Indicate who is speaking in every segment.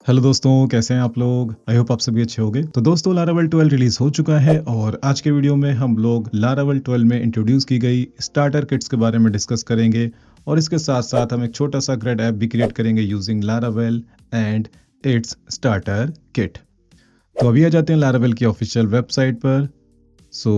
Speaker 1: Hello दोस्तों, कैसे हैं आप लोग? आई होप आप सभी अच्छे होंगे। तो दोस्तों, लारावेल 12 रिलीज हो चुका है और आज के वीडियो में हम लोग लारावेल 12 में इंट्रोड्यूस की गई स्टार्टर किट्स के बारे में डिस्कस करेंगे और इसके साथ साथ हम एक छोटा सा ग्रेड ऐप भी क्रिएट करेंगे using Laravel and it's starter kit. तो अभी आ जाते हैं लारावेल की ऑफिशियल वेबसाइट पर।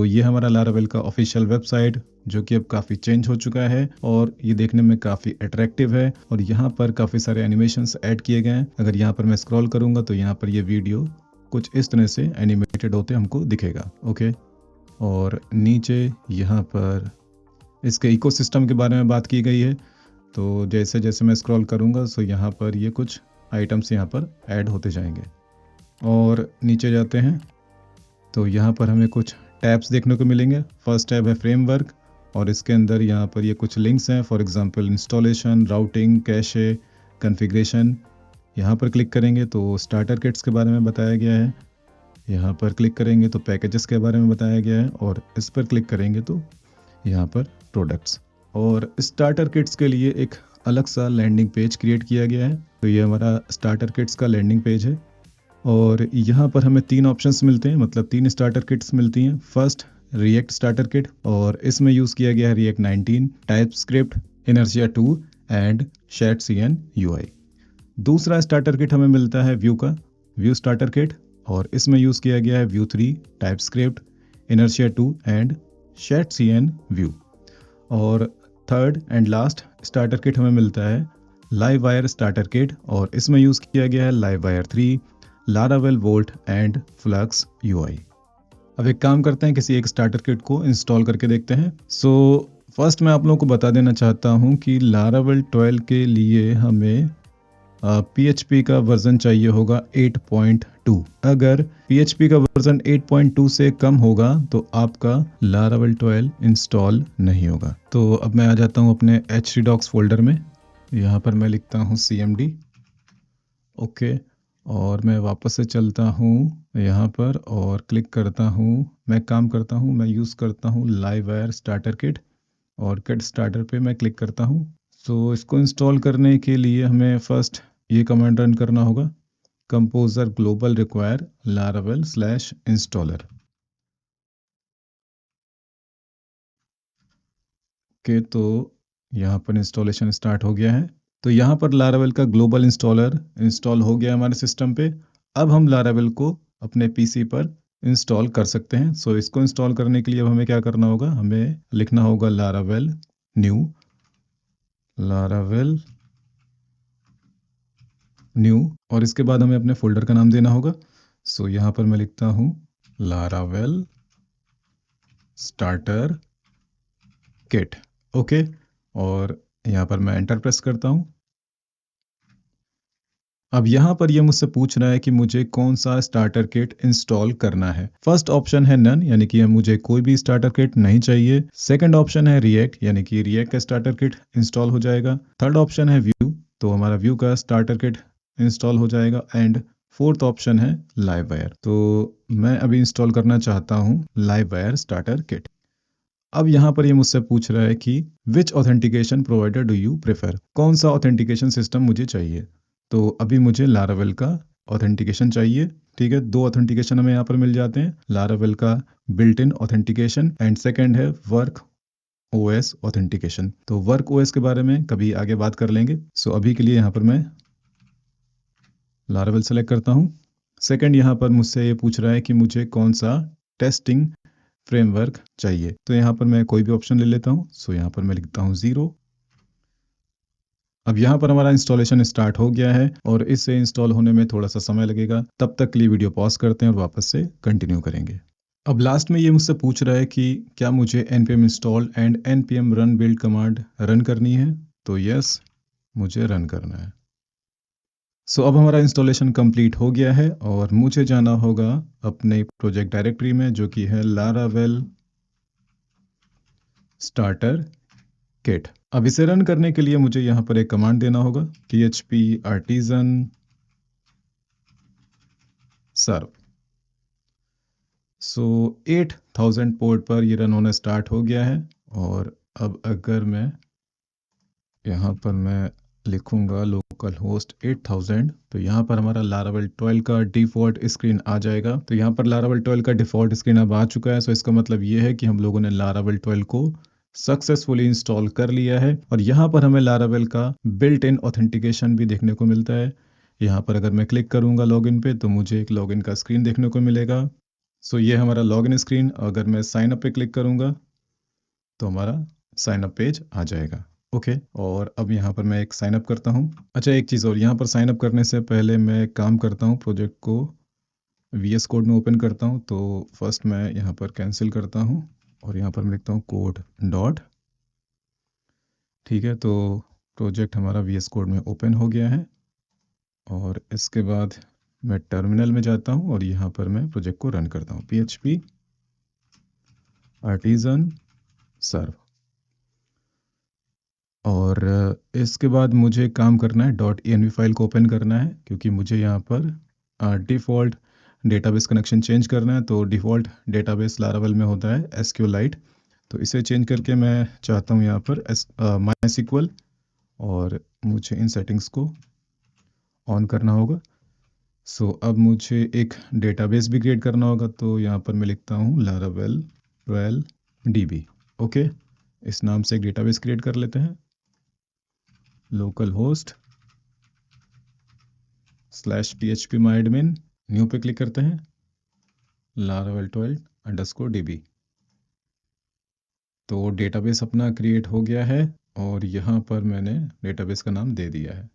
Speaker 1: ये हमारा लारावेल का ऑफिशियल वेबसाइट जो कि अब काफ़ी चेंज हो चुका है और ये देखने में काफ़ी अट्रैक्टिव है और यहाँ पर काफ़ी सारे एनिमेशंस ऐड किए गए हैं। अगर यहाँ पर मैं स्क्रॉल करूँगा तो यहाँ पर ये वीडियो कुछ इस तरह से एनिमेटेड होते हमको दिखेगा। ओके, और नीचे यहाँ पर इसके इकोसिस्टम के बारे में बात की गई है। तो जैसे जैसे मैं स्क्रॉल करूँगा यहाँ पर ये कुछ आइटम्स यहाँ पर ऐड होते जाएंगे और नीचे जाते हैं तो यहाँ पर हमें कुछ टैब्स देखने को मिलेंगे। फर्स्ट टैब है फ्रेमवर्क और इसके अंदर यहाँ पर ये कुछ लिंक्स हैं, for example installation, routing, cache, configuration. यहाँ पर क्लिक करेंगे तो स्टार्टर किट्स के बारे में बताया गया है। यहाँ पर क्लिक करेंगे तो पैकेजेस के बारे में बताया गया है और इस पर क्लिक करेंगे तो यहाँ पर प्रोडक्ट्स। और स्टार्टर किट्स के लिए एक अलग सा लैंडिंग पेज क्रिएट किया गया है। तो ये हमारा स्टार्टर किट्स का लैंडिंग पेज है और यहाँ पर हमें 3 ऑप्शंस मिलते हैं, मतलब 3 स्टार्टर किट्स मिलती हैं। फर्स्ट रिएक्ट स्टार्टर किट और इसमें यूज़ किया गया है रिएक्ट 19, टाइपस्क्रिप्ट, इनर्शिया 2 एंड शेड-CN UI। दूसरा स्टार्टर किट हमें मिलता है व्यू का, व्यू स्टार्टर किट, और इसमें यूज़ किया गया है व्यू 3, टाइपस्क्रिप्ट, इनर्शिया 2 एंड शेड-CN व्यू। और third and last starter kit हमें मिलता है लाइव वायर स्टार्टर किट और इसमें यूज़ किया गया है live wire 3, Laravel volt and flux UI। अब एक काम करते हैं, किसी एक स्टार्टर किट को इंस्टॉल करके देखते हैं। फर्स्ट मैं आप लोगों को बता देना चाहता हूं कि लारावेल 12 के लिए हमें PHP का वर्जन चाहिए होगा 8.2। अगर PHP का वर्जन 8.2 से कम होगा तो आपका लारावेल 12 इंस्टॉल नहीं होगा। तो अब मैं आ जाता हूं अपने htdocs फोल्डर में। यहाँ पर मैं लिखता हूँ CMD। ओके, और मैं वापस से चलता हूँ यहाँ पर और क्लिक करता हूँ। मैं यूज़ करता हूँ लाइव वायर स्टार्टर किट और किट स्टार्टर पे मैं क्लिक करता हूँ। इसको इंस्टॉल करने के लिए हमें फर्स्ट ये कमांड रन करना होगा, composer global require Laravel slash installer. Okay, तो यहाँ पर इंस्टॉलेशन स्टार्ट हो गया है। तो यहाँ पर लारावेल का ग्लोबल इंस्टॉलर इंस्टॉल हो गया हमारे सिस्टम पे। अब हम लारावेल को अपने पीसी पर इंस्टॉल कर सकते हैं। इसको इंस्टॉल करने के लिए अब हमें क्या करना होगा, हमें लिखना होगा लारावेल न्यू और इसके बाद हमें अपने फोल्डर का नाम देना होगा। यहाँ पर मैं लिखता हूँ लारावेल स्टार्टर किट। ओके, और यहाँ पर मैं एंटर प्रेस करता हूँ। अब यहाँ पर ये मुझसे पूछ रहा है कि मुझे कौन सा स्टार्टर किट इंस्टॉल करना है। फर्स्ट ऑप्शन है नन, यानी कि मुझे कोई भी स्टार्टर किट नहीं चाहिए। सेकंड ऑप्शन है रिएक्ट, यानी कि रिएक्ट का स्टार्टर किट इंस्टॉल हो जाएगा। थर्ड ऑप्शन है व्यू, तो हमारा व्यू का स्टार्टर किट इंस्टॉल हो जाएगा। एंड फोर्थ ऑप्शन है लाइव वायर, तो मैं अभी इंस्टॉल करना चाहता हूँ लाइव वायर स्टार्टर किट। अब यहाँ पर ये मुझसे पूछ रहा है कि which authentication provider do you prefer, कौन सा ऑथेंटिकेशन सिस्टम मुझे चाहिए। तो अभी मुझे लारावेल का ऑथेंटिकेशन चाहिए। ठीक है, 2 ऑथेंटिकेशन हमें यहाँ पर मिल जाते हैं, लारावेल का built in authentication and second है वर्क OS ऑथेंटिकेशन। तो वर्क OS के बारे में कभी आगे बात कर लेंगे। अभी के लिए यहाँ पर मैं लारावेल सेलेक्ट करता हूँ। सेकेंड, यहाँ पर मुझसे ये पूछ रहा है कि मुझे कौन सा टेस्टिंग फ्रेमवर्क चाहिए। तो यहाँ पर मैं कोई भी ऑप्शन ले लेता हूँ। यहाँ पर मैं लिखता हूँ 0। अब यहाँ पर हमारा इंस्टॉलेशन स्टार्ट हो गया है और इसे इंस्टॉल होने में थोड़ा सा समय लगेगा। तब तक के लिए वीडियो पॉज करते हैं और वापस से कंटिन्यू करेंगे। अब लास्ट में ये मुझसे पूछ रहा है कि क्या मुझे npm install and npm run build command run करनी है। तो यस, मुझे रन करना है। अब हमारा इंस्टॉलेशन कंप्लीट हो गया है और मुझे जाना होगा अपने प्रोजेक्ट डायरेक्टरी में जो कि है लारावेल स्टार्टर किट। अब इसे रन करने के लिए मुझे यहाँ पर एक कमांड देना होगा, php artisan serve। 8000 पोर्ट पर ये रन होना स्टार्ट हो गया है। और अब अगर मैं यहाँ पर मैं लिखूंगा लोकल होस्ट 8000, तो यहाँ पर हमारा लारावेल 12 का डिफ़ॉल्ट स्क्रीन आ जाएगा। तो यहाँ पर लारावेल 12 का डिफ़ॉल्ट स्क्रीन अब आ चुका है। सो इसका मतलब ये है कि हम लोगों ने लारावेल 12 को सक्सेसफुली इंस्टॉल कर लिया है। और यहाँ पर हमें लारावेल का बिल्ट इन ऑथेंटिकेशन भी देखने को मिलता है। यहाँ पर अगर मैं क्लिक करूँगा लॉगिन पे तो मुझे एक लॉगिन का स्क्रीन देखने को मिलेगा। सो ये हमारा लॉगिन स्क्रीन। अगर मैं साइन अप पे क्लिक करूँगा तो हमारा साइन अप पेज आ जाएगा। ओके, और अब यहाँ पर मैं एक साइन अप करता हूँ। अच्छा, एक चीज़ और, यहाँ पर साइन अप करने से पहले मैं एक काम करता हूँ, प्रोजेक्ट को VS कोड में ओपन करता हूँ। तो फर्स्ट मैं यहाँ पर कैंसिल करता हूँ और यहाँ पर मैं लिखता हूँ कोड डॉट। ठीक है, तो प्रोजेक्ट हमारा VS कोड में ओपन हो गया है। और इसके बाद मैं टर्मिनल में जाता हूँ और यहाँ पर मैं प्रोजेक्ट को रन करता हूँ, PHP आर्टिजन सर्व। और इसके बाद मुझे काम करना है, .env फाइल को ओपन करना है, क्योंकि मुझे यहाँ पर डिफ़ॉल्ट डेटाबेस कनेक्शन चेंज करना है। तो डिफ़ॉल्ट डेटाबेस लारावेल में होता है SQLite, तो इसे चेंज करके मैं चाहता हूँ यहाँ पर MySQL, और मुझे इन सेटिंग्स को ऑन करना होगा। सो अब मुझे एक डेटाबेस भी क्रिएट करना होगा। तो यहाँ पर मैं लिखता हूँ लारावेल 12 DB। ओके, इस नाम से एक डेटाबेस क्रिएट कर लेते हैं। लोकल होस्ट /phpMyAdmin, न्यू पे क्लिक करते हैं, लारावेल 12_DB। तो डेटाबेस अपना क्रिएट हो गया है और यहाँ पर मैंने डेटाबेस का नाम दे दिया है।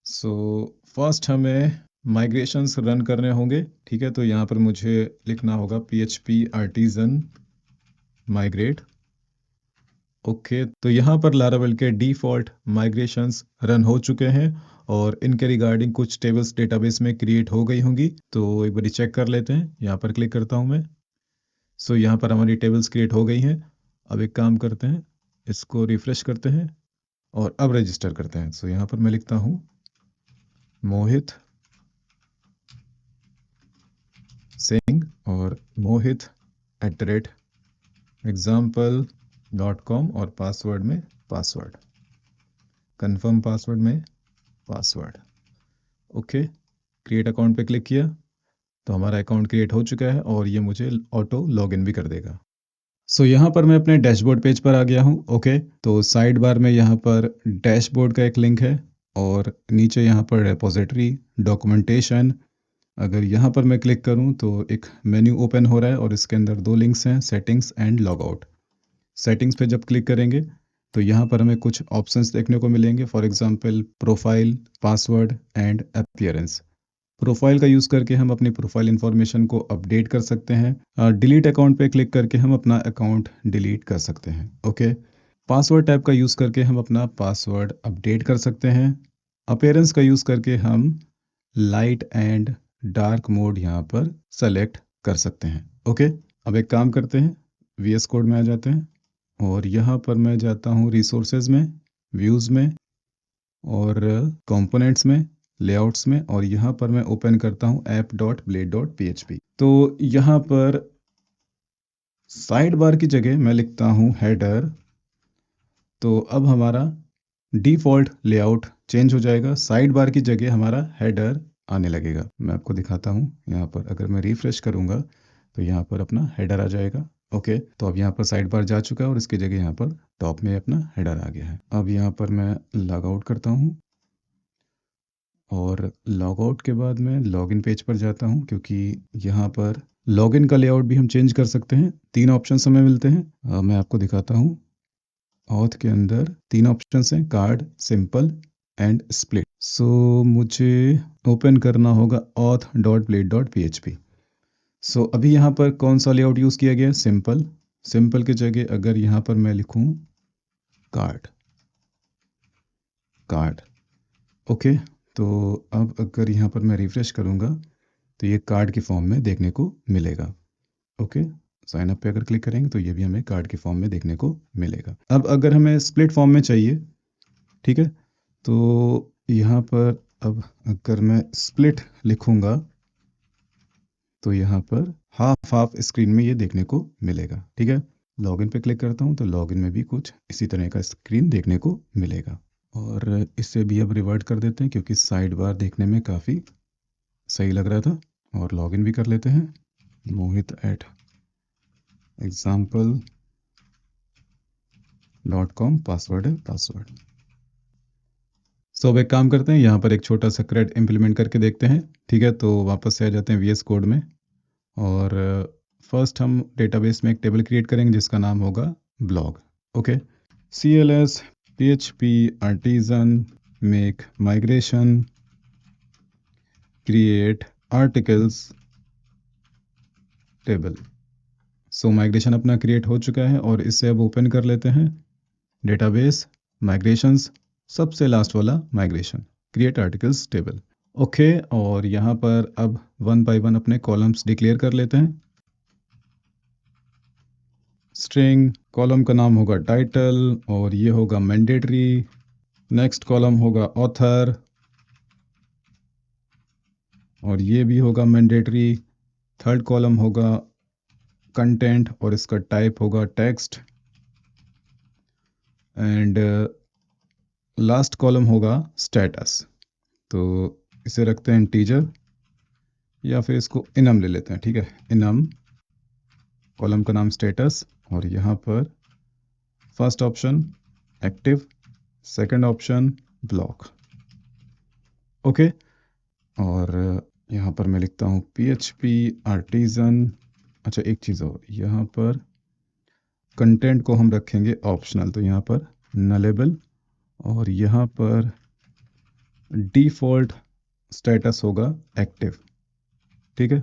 Speaker 1: सो फर्स्ट हमें माइग्रेशंस रन करने होंगे। ठीक है, तो यहाँ पर मुझे लिखना होगा PHP आर्टिजन माइग्रेट। ओके, तो यहाँ पर लारावेल के डिफ़ॉल्ट माइग्रेशंस रन हो चुके हैं और इनके रिगार्डिंग कुछ टेबल्स डेटाबेस में क्रिएट हो गई होंगी। तो एक बार चेक कर लेते हैं। यहाँ पर क्लिक करता हूँ मैं। सो यहाँ पर हमारी टेबल्स क्रिएट हो गई हैं। अब एक काम करते हैं, इसको रिफ्रेश करते हैं और अब रजिस्टर करते हैं। सो यहाँ पर मैं लिखता हूँ मोहित सिंह और mohit@example.com और पासवर्ड में पासवर्ड, कंफर्म पासवर्ड में पासवर्ड। ओके, क्रिएट अकाउंट पे क्लिक किया तो हमारा अकाउंट क्रिएट हो चुका है और ये मुझे ऑटो लॉगिन भी कर देगा। सो यहाँ पर मैं अपने डैशबोर्ड पेज पर आ गया हूँ। ओके, तो साइड बार में यहाँ पर डैशबोर्ड का एक लिंक है और नीचे यहाँ पर रिपोजिटरी डॉक्यूमेंटेशन। अगर यहाँ पर मैं क्लिक करूँ तो एक मेन्यू ओपन हो रहा है और इसके अंदर दो लिंक्स हैं, सेटिंग्स एंड लॉगआउट। सेटिंग्स पे जब क्लिक करेंगे तो यहाँ पर हमें कुछ ऑप्शंस देखने को मिलेंगे, for example profile, password and appearance. Profile का यूज़ करके हम अपनी प्रोफाइल इन्फॉर्मेशन को अपडेट कर सकते हैं। डिलीट अकाउंट पे क्लिक करके हम अपना अकाउंट डिलीट कर सकते हैं। ओके, पासवर्ड टैब का यूज़ करके हम अपना पासवर्ड अपडेट कर सकते हैं। अपीयरेंस का यूज़ करके हम लाइट एंड डार्क मोड यहाँ पर सेलेक्ट कर सकते हैं। ओके, अब एक काम करते हैं, VS कोड में आ जाते हैं और यहाँ पर मैं जाता हूँ रिसोर्सेज में, व्यूज़ में और कंपोनेंट्स में, लेआउट्स में, और यहाँ पर मैं ओपन करता हूँ app.blade.php। तो यहाँ पर साइड बार की जगह मैं लिखता हूँ हेडर। तो अब हमारा डिफ़ॉल्ट लेआउट चेंज हो जाएगा, साइड बार की जगह हमारा हेडर आने लगेगा। मैं आपको दिखाता हूँ, यहाँ पर अगर मैं रिफ्रेश करूँगा तो यहाँ पर अपना हेडर आ जाएगा। ओके, तो अब यहाँ पर साइड बार जा चुका है और इसकी जगह यहाँ पर टॉप में अपना हेडर आ गया है। अब यहाँ पर मैं लॉग आउट करता हूँ और लॉग आउट के बाद मैं लॉगिन पेज पर जाता हूँ, क्योंकि यहाँ पर लॉगिन का लेआउट भी हम चेंज कर सकते हैं। 3 ऑप्शंस हमें मिलते हैं। मैं आपको दिखाता हूँ। ऑथ के अंदर 3 ऑप्शंस हैं, कार्ड, सिंपल एंड स्प्लिट। सो मुझे ओपन करना होगा auth.blade.php। सो अभी यहाँ पर कौन सा लेआउट यूज़ किया गया है? सिंपल। सिंपल की जगह अगर यहाँ पर मैं लिखूँ कार्ड, कार्ड। ओके, तो अब अगर यहाँ पर मैं रिफ्रेश करूँगा तो ये कार्ड की फॉर्म में देखने को मिलेगा। ओके, साइन अप पे अगर क्लिक करेंगे तो ये भी हमें कार्ड के फॉर्म में देखने को मिलेगा। अब अगर हमें स्प्लिट फॉर्म में चाहिए, ठीक है, तो यहाँ पर अब अगर मैं स्प्लिट लिखूँगा तो यहाँ पर हाफ हाफ स्क्रीन में ये देखने को मिलेगा। ठीक है, लॉगिन पे क्लिक करता हूँ तो लॉगिन में भी कुछ इसी तरह का स्क्रीन देखने को मिलेगा। और इसे भी अब रिवर्ट कर देते हैं क्योंकि साइड बार देखने में काफ़ी सही लग रहा था। और लॉगिन भी कर लेते हैं, mohit@example.com, पासवर्ड है पासवर्ड। सो अब एक काम करते हैं, यहाँ पर एक छोटा सा क्रेड इम्प्लीमेंट करके देखते हैं। ठीक है, तो वापस से आ जाते हैं VS कोड में और फर्स्ट हम डेटाबेस में एक टेबल क्रिएट करेंगे जिसका नाम होगा blog. Okay, CLS PHP artisan make migration create articles table. So migration अपना क्रिएट हो चुका है और इसे अब ओपन कर लेते हैं। डेटाबेस माइग्रेशंस, सबसे लास्ट वाला migration, create articles table. Okay, और यहाँ पर अब वन बाय वन अपने कॉलम्स डिक्लेयर कर लेते हैं। स्ट्रिंग कॉलम का नाम होगा टाइटल और ये होगा मैंडेटरी। नेक्स्ट कॉलम होगा ऑथर और ये भी होगा मैंडेटरी। थर्ड कॉलम होगा कंटेंट और इसका टाइप होगा टेक्स्ट। एंड लास्ट कॉलम होगा स्टेटस। तो इसे रखते हैं इंटीजर या फिर इसको इनम ले लेते हैं। ठीक है, इनम, कॉलम का नाम स्टेटस और यहाँ पर first option active, second option block. Okay, और यहाँ पर मैं लिखता हूँ PHP आर्टिजन। अच्छा, एक चीज़ और, यहाँ पर कंटेंट को हम रखेंगे ऑप्शनल, तो यहाँ पर नलेबल और यहाँ पर डिफ़ॉल्ट स्टेटस होगा एक्टिव। ठीक है,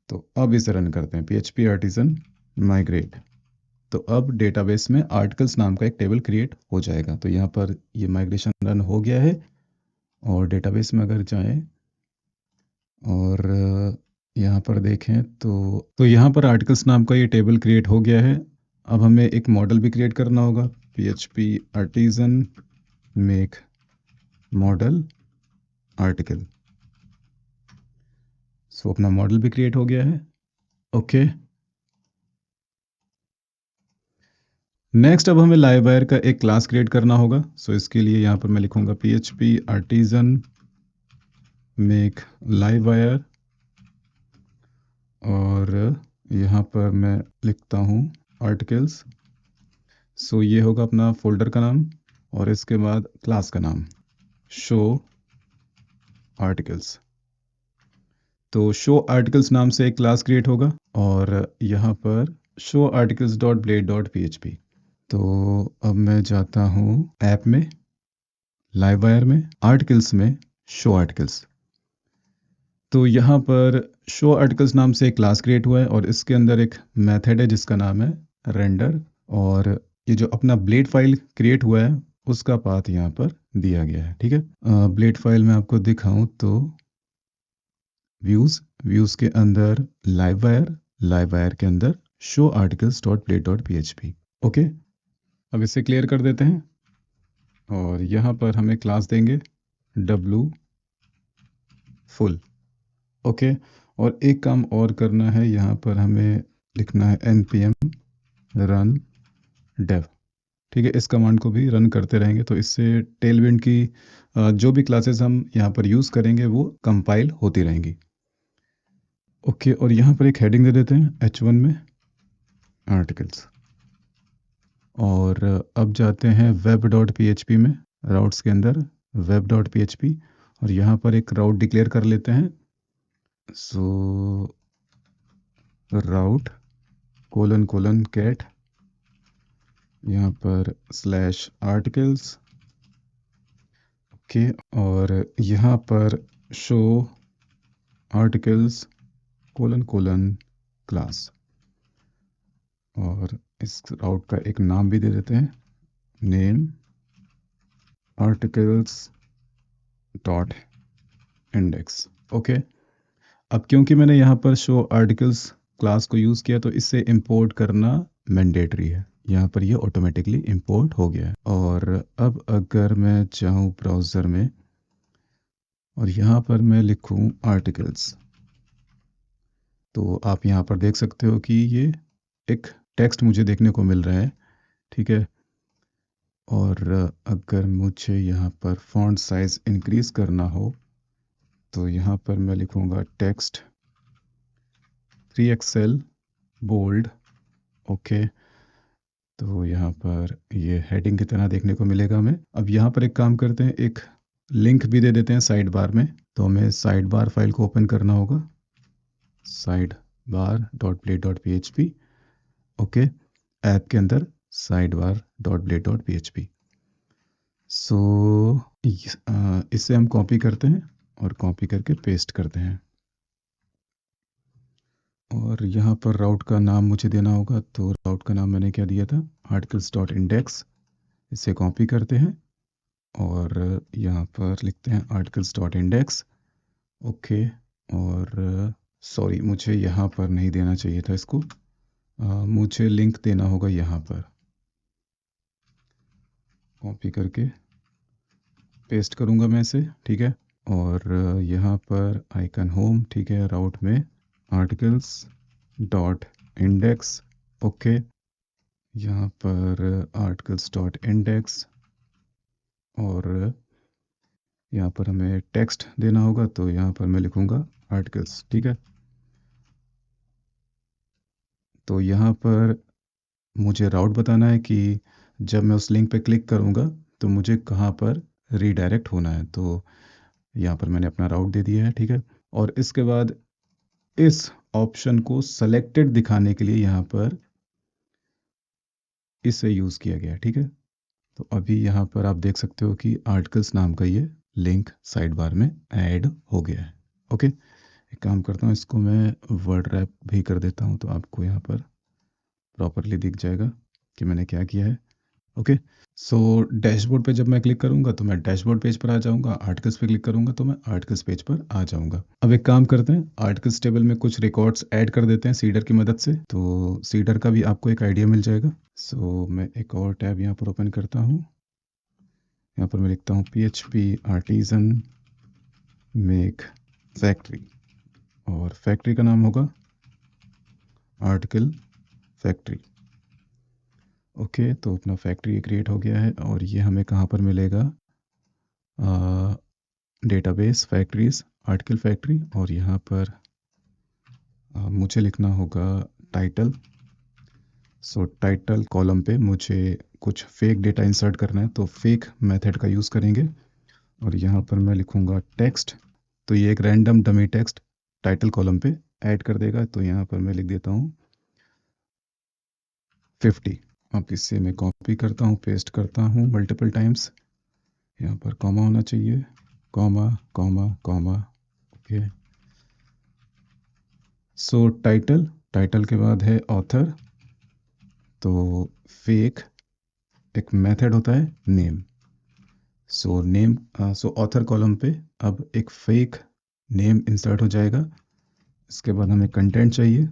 Speaker 1: तो अब इसे रन करते हैं, PHP आर्टिजन माइग्रेट। तो अब डेटाबेस में आर्टिकल्स नाम का एक टेबल क्रिएट हो जाएगा। तो यहाँ पर ये माइग्रेशन रन हो गया है और डेटाबेस में अगर जाएं और यहाँ पर देखें तो यहाँ पर आर्टिकल्स नाम का ये टेबल क्रिएट हो गया है। अब हमें एक मॉडल भी क्रिएट करना होगा, PHP artisan make model article. So अपना मॉडल भी क्रिएट हो गया है। ओके, नेक्स्ट अब हमें लाइव वायर का एक क्लास क्रिएट करना होगा। सो इसके लिए यहाँ पर मैं लिखूंगा PHP artisan make live wire और यहाँ पर मैं लिखता हूँ आर्टिकल्स। सो ये होगा अपना फोल्डर का नाम और इसके बाद क्लास का नाम शो आर्टिकल्स। तो शो आर्टिकल्स नाम से एक क्लास क्रिएट होगा और यहाँ पर show articles dot blade dot PHP। तो अब मैं जाता हूँ ऐप में, लाइव वायर में, आर्टिकल्स में, शो आर्टिकल्स। तो यहाँ पर शो आर्टिकल्स नाम से एक क्लास क्रिएट हुआ है और इसके अंदर एक मेथड है जिसका नाम है रेंडर और ये जो अपना ब्लेड फाइल क्रिएट हुआ है उसका पाथ यहाँ पर दिया गया है। ठीक है, ब्लेड फाइल में आपको दिखाऊं तो व्यूज़ के अंदर लाइव वायर के अंदर show articles dot blade dot PHP। Okay, अब इसे क्लियर कर देते हैं और यहाँ पर हमें क्लास देंगे W फुल। ओके, और एक काम और करना है, यहाँ पर हमें लिखना है npm run dev। ठीक है, इस कमांड को भी रन करते रहेंगे तो इससे टेलविंड की जो भी क्लासेस हम यहाँ पर यूज़ करेंगे वो कंपाइल होती रहेंगी। ओके, और यहाँ पर एक हेडिंग दे देते हैं H1 में आर्टिकल्स और अब जाते हैं वेब डॉट PHP में, राउट्स के अंदर वेब डॉट PHP और यहाँ पर एक राउट डिक्लेयर कर लेते हैं। सो राउट कोलन कैट, यहाँ पर स्लैश आर्टिकल्स। ओके, और यहाँ पर शो आर्टिकल्स कोलन क्लास और इस राउट का एक नाम भी दे देते हैं, name articles dot index. Okay, अब क्योंकि मैंने यहाँ पर शो आर्टिकल्स क्लास को यूज़ किया तो इससे इंपोर्ट करना मैंडेटरी है। यहाँ पर ये ऑटोमेटिकली इंपोर्ट हो गया है। और अब अगर मैं चाहूँ ब्राउज़र में और यहाँ पर मैं लिखूँ आर्टिकल्स तो आप यहाँ पर देख सकते हो कि ये एक टेक्स्ट मुझे देखने को मिल रहा है। ठीक है, और अगर मुझे यहाँ पर फॉन्ट साइज इंक्रीज करना हो तो यहाँ पर मैं लिखूँगा टेक्स्ट 3XL बोल्ड। ओके, तो यहाँ पर ये हेडिंग की तरह देखने को मिलेगा हमें। अब यहाँ पर एक काम करते हैं, एक लिंक भी दे देते हैं साइड बार में। तो हमें साइड बार फाइल को ओपन करना होगा, side bar dot blade dot PHP। Okay, app के अंदर side bar dot blade dot PHP। सो इसे हम कॉपी करते हैं और कॉपी करके पेस्ट करते हैं। और यहाँ पर राउट का नाम मुझे देना होगा, तो राउट का नाम मैंने क्या दिया था, आर्टिकल्स डॉट इंडेक्स। इसे कॉपी करते हैं और यहाँ पर लिखते हैं आर्टिकल्स डॉट इंडेक्स। ओके, और सॉरी, मुझे यहाँ पर नहीं देना चाहिए था इसको, मुझे लिंक देना होगा यहाँ पर। कॉपी करके पेस्ट करूँगा मैं इसे, ठीक है। और यहाँ पर आइकन होम, ठीक है, राउट में आर्टिकल्स डॉट इंडेक्स। ओके, यहाँ पर आर्टिकल्स डॉट इंडेक्स और यहाँ पर हमें टेक्स्ट देना होगा, तो यहाँ पर मैं लिखूँगा आर्टिकल्स, ठीक है। तो यहाँ पर मुझे राउट बताना है कि जब मैं उस लिंक पे क्लिक करूँगा तो मुझे कहाँ पर रीडायरेक्ट होना है। तो यहाँ पर मैंने अपना राउट दे दिया है, ठीक है। और इसके बाद इस ऑप्शन को सेलेक्टेड दिखाने के लिए यहाँ पर इसे यूज़ किया गया है, ठीक है। तो अभी यहाँ पर आप देख सकते हो कि आर्टिकल्स नाम का ये लिंक साइड बार में ऐड हो गया है। ओके, एक काम करता हूँ, इसको मैं वर्ड रैप भी कर देता हूँ, तो आपको यहाँ पर प्रॉपरली दिख जाएगा कि मैंने क्या किया है। ओके, सो डैशबोर्ड पे जब मैं क्लिक करूंगा तो मैं डैशबोर्ड पेज पर आ जाऊंगा, आर्टिकल्स पे क्लिक करूंगा तो मैं आर्टिकल्स पेज पर आ जाऊंगा। अब एक काम करते हैं, आर्टिकल्स टेबल में कुछ रिकॉर्ड्स ऐड कर देते हैं सीडर की मदद से, तो सीडर का भी आपको एक आइडिया मिल जाएगा। सो मैं एक और टैब यहाँ पर ओपन करता हूँ, यहाँ पर मैं लिखता हूँ PHP आर्टिजन मेक फैक्ट्री, और फैक्ट्री का नाम होगा आर्टिकल फैक्ट्री। ओके, तो अपना फैक्ट्री क्रिएट हो गया है और ये हमें कहाँ पर मिलेगा, डेटाबेस फैक्ट्रीज आर्टिकल फैक्ट्री। और यहाँ पर मुझे लिखना होगा टाइटल। सो टाइटल कॉलम पे मुझे कुछ फेक डेटा इंसर्ट करना है, तो फेक मेथड का यूज़ करेंगे। और यहाँ पर मैं लिखूँगा टेक्स्ट, तो ये एक random dummy text title column पे ऐड कर देगा। तो यहाँ पर मैं लिख देता हूँ 50। अब इससे मैं कॉपी करता हूँ, पेस्ट करता हूँ मल्टीपल टाइम्स। यहाँ पर कॉमा होना चाहिए, कॉमा कॉमा कॉमा। ओके, सो टाइटल, टाइटल के बाद है ऑथर, तो फेक एक मेथड होता है नेम। सो नेम, सो ऑथर कॉलम पे अब एक फेक नेम इंसर्ट हो जाएगा। इसके बाद हमें कंटेंट चाहिए,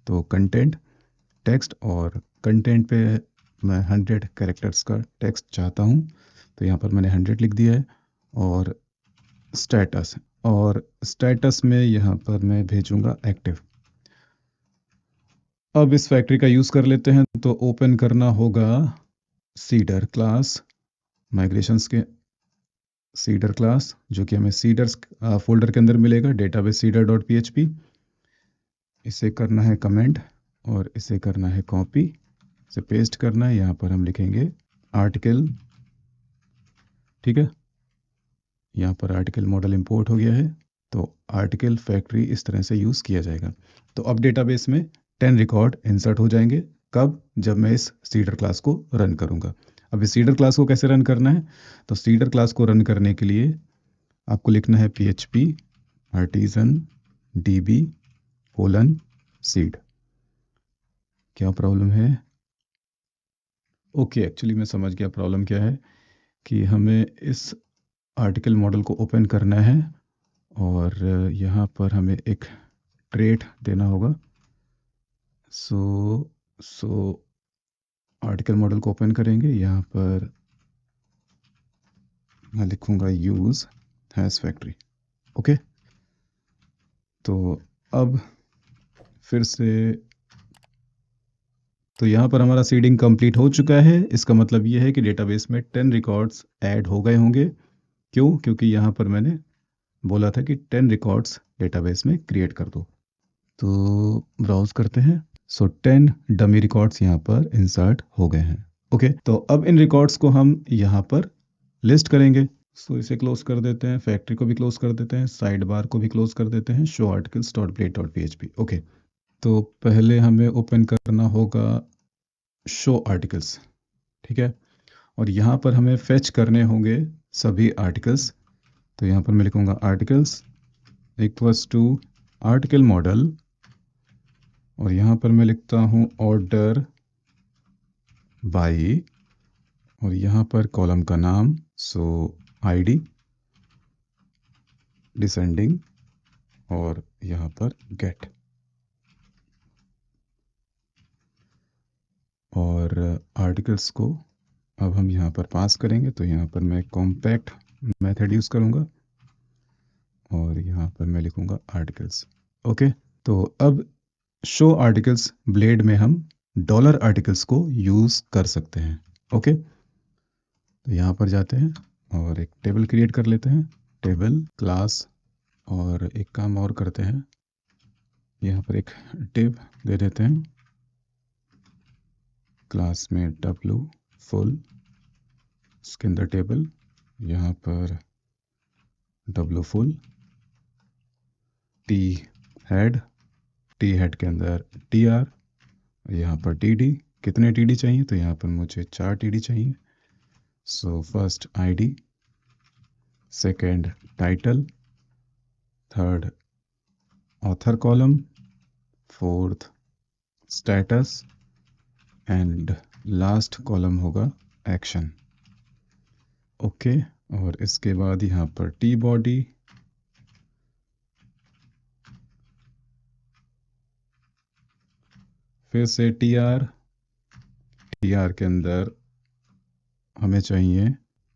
Speaker 1: तो कंटेंट टेक्स्ट, और कंटेंट पे मैं 100 कैरेक्टर्स का टेक्स्ट चाहता हूँ, तो यहाँ पर मैंने 100 लिख दिया है। और स्टेटस, और स्टेटस में यहाँ पर मैं भेजूँगा एक्टिव। अब इस फैक्ट्री का यूज़ कर लेते हैं, तो ओपन करना होगा सीडर क्लास, माइग्रेशंस के सीडर क्लास, जो कि हमें सीडर्स फोल्डर के अंदर मिलेगा, डेटाबेस सीडर डॉट PHP। इसे करना है कमेंट और इसे करना है कॉपी, इसे पेस्ट करना है, यहाँ पर हम लिखेंगे आर्टिकल, ठीक है। यहाँ पर आर्टिकल मॉडल इंपोर्ट हो गया है, तो आर्टिकल फैक्ट्री इस तरह से यूज़ किया जाएगा। तो अब डेटाबेस में 10 रिकॉर्ड इंसर्ट हो जाएंगे, कब, जब मैं इस सीडर क्लास को रन करूँगा। अब इस सीडर क्लास को कैसे रन करना है, तो सीडर क्लास को रन करने के लिए आपको लिखना है PHP आर्टिजन DB सीड। क्या प्रॉब्लम है, ओके, एक्चुअली मैं समझ गया प्रॉब्लम क्या है, कि हमें इस आर्टिकल मॉडल को ओपन करना है और यहाँ पर हमें एक ट्रेट देना होगा। सो आर्टिकल मॉडल को ओपन करेंगे, यहाँ पर मैं लिखूँगा यूज़ हैज़ फैक्ट्री। ओके, तो अब फिर से तो यहाँ पर हमारा सीडिंग कंप्लीट हो चुका है। इसका मतलब ये है कि डेटाबेस में 10 रिकॉर्ड्स ऐड हो गए होंगे। क्यों? क्योंकि यहाँ पर मैंने बोला था कि 10 रिकॉर्ड्स डेटाबेस में क्रिएट कर दो। तो ब्राउज करते हैं। सो 10 डमी रिकॉर्ड्स यहाँ पर इंसर्ट हो गए हैं। ओके, तो अब इन रिकॉर्ड्स को हम यहाँ पर लिस्ट करेंगे। सो इसे क्लोज कर देते हैं, फैक्ट्री को भी क्लोज कर देते हैं, साइड बार को भी क्लोज कर देते हैं, show articles dot blade dot php। Okay, तो पहले हमें ओपन करना होगा शो आर्टिकल्स, ठीक है। और यहाँ पर हमें फेच करने होंगे सभी आर्टिकल्स। तो यहाँ पर मैं लिखूँगा articles equals to article model, और यहाँ पर मैं लिखता हूँ ऑर्डर बाई, और यहाँ पर कॉलम का नाम सो आईडी डिसेंडिंग, और यहाँ पर गेट, और आर्टिकल्स को अब हम यहाँ पर पास करेंगे। तो यहाँ पर मैं कॉम्पैक्ट मेथड यूज़ करूँगा और यहाँ पर मैं लिखूँगा आर्टिकल्स। ओके, तो अब शो आर्टिकल्स ब्लेड में हम डॉलर आर्टिकल्स को यूज़ कर सकते हैं। ओके, तो यहाँ पर जाते हैं और एक टेबल क्रिएट कर लेते हैं, टेबल क्लास, और एक काम और करते हैं, यहाँ पर एक डिव दे देते हैं क्लास में w फुल, उसके अंदर टेबल, यहाँ पर w फुल, t हेड के अंदर tr, यहाँ पर td, कितने td चाहिए? तो यहाँ पर मुझे 4 td चाहिए। So first id, second title, third author column, fourth status, and last column होगा एक्शन। ओके, और इसके बाद यहाँ पर टी बॉडी, फिर से टीआर के अंदर हमें चाहिए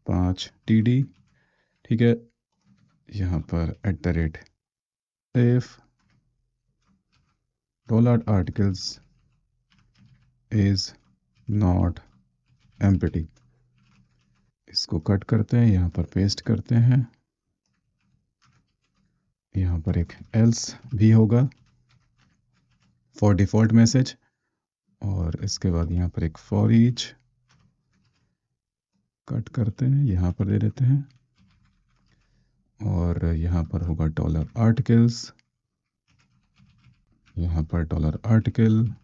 Speaker 1: 5 टीडी, ठीक है। यहाँ पर @ if dollar articles is not empty, इसको कट करते हैं, यहाँ पर पेस्ट करते हैं, यहाँ पर एक एल्स भी होगा फॉर डिफ़ॉल्ट मैसेज, और इसके बाद यहाँ पर एक फॉर ईच कट करते हैं, यहाँ पर दे देते हैं, और यहाँ पर होगा डॉलर आर्टिकल्स, यहाँ पर डॉलर आर्टिकल।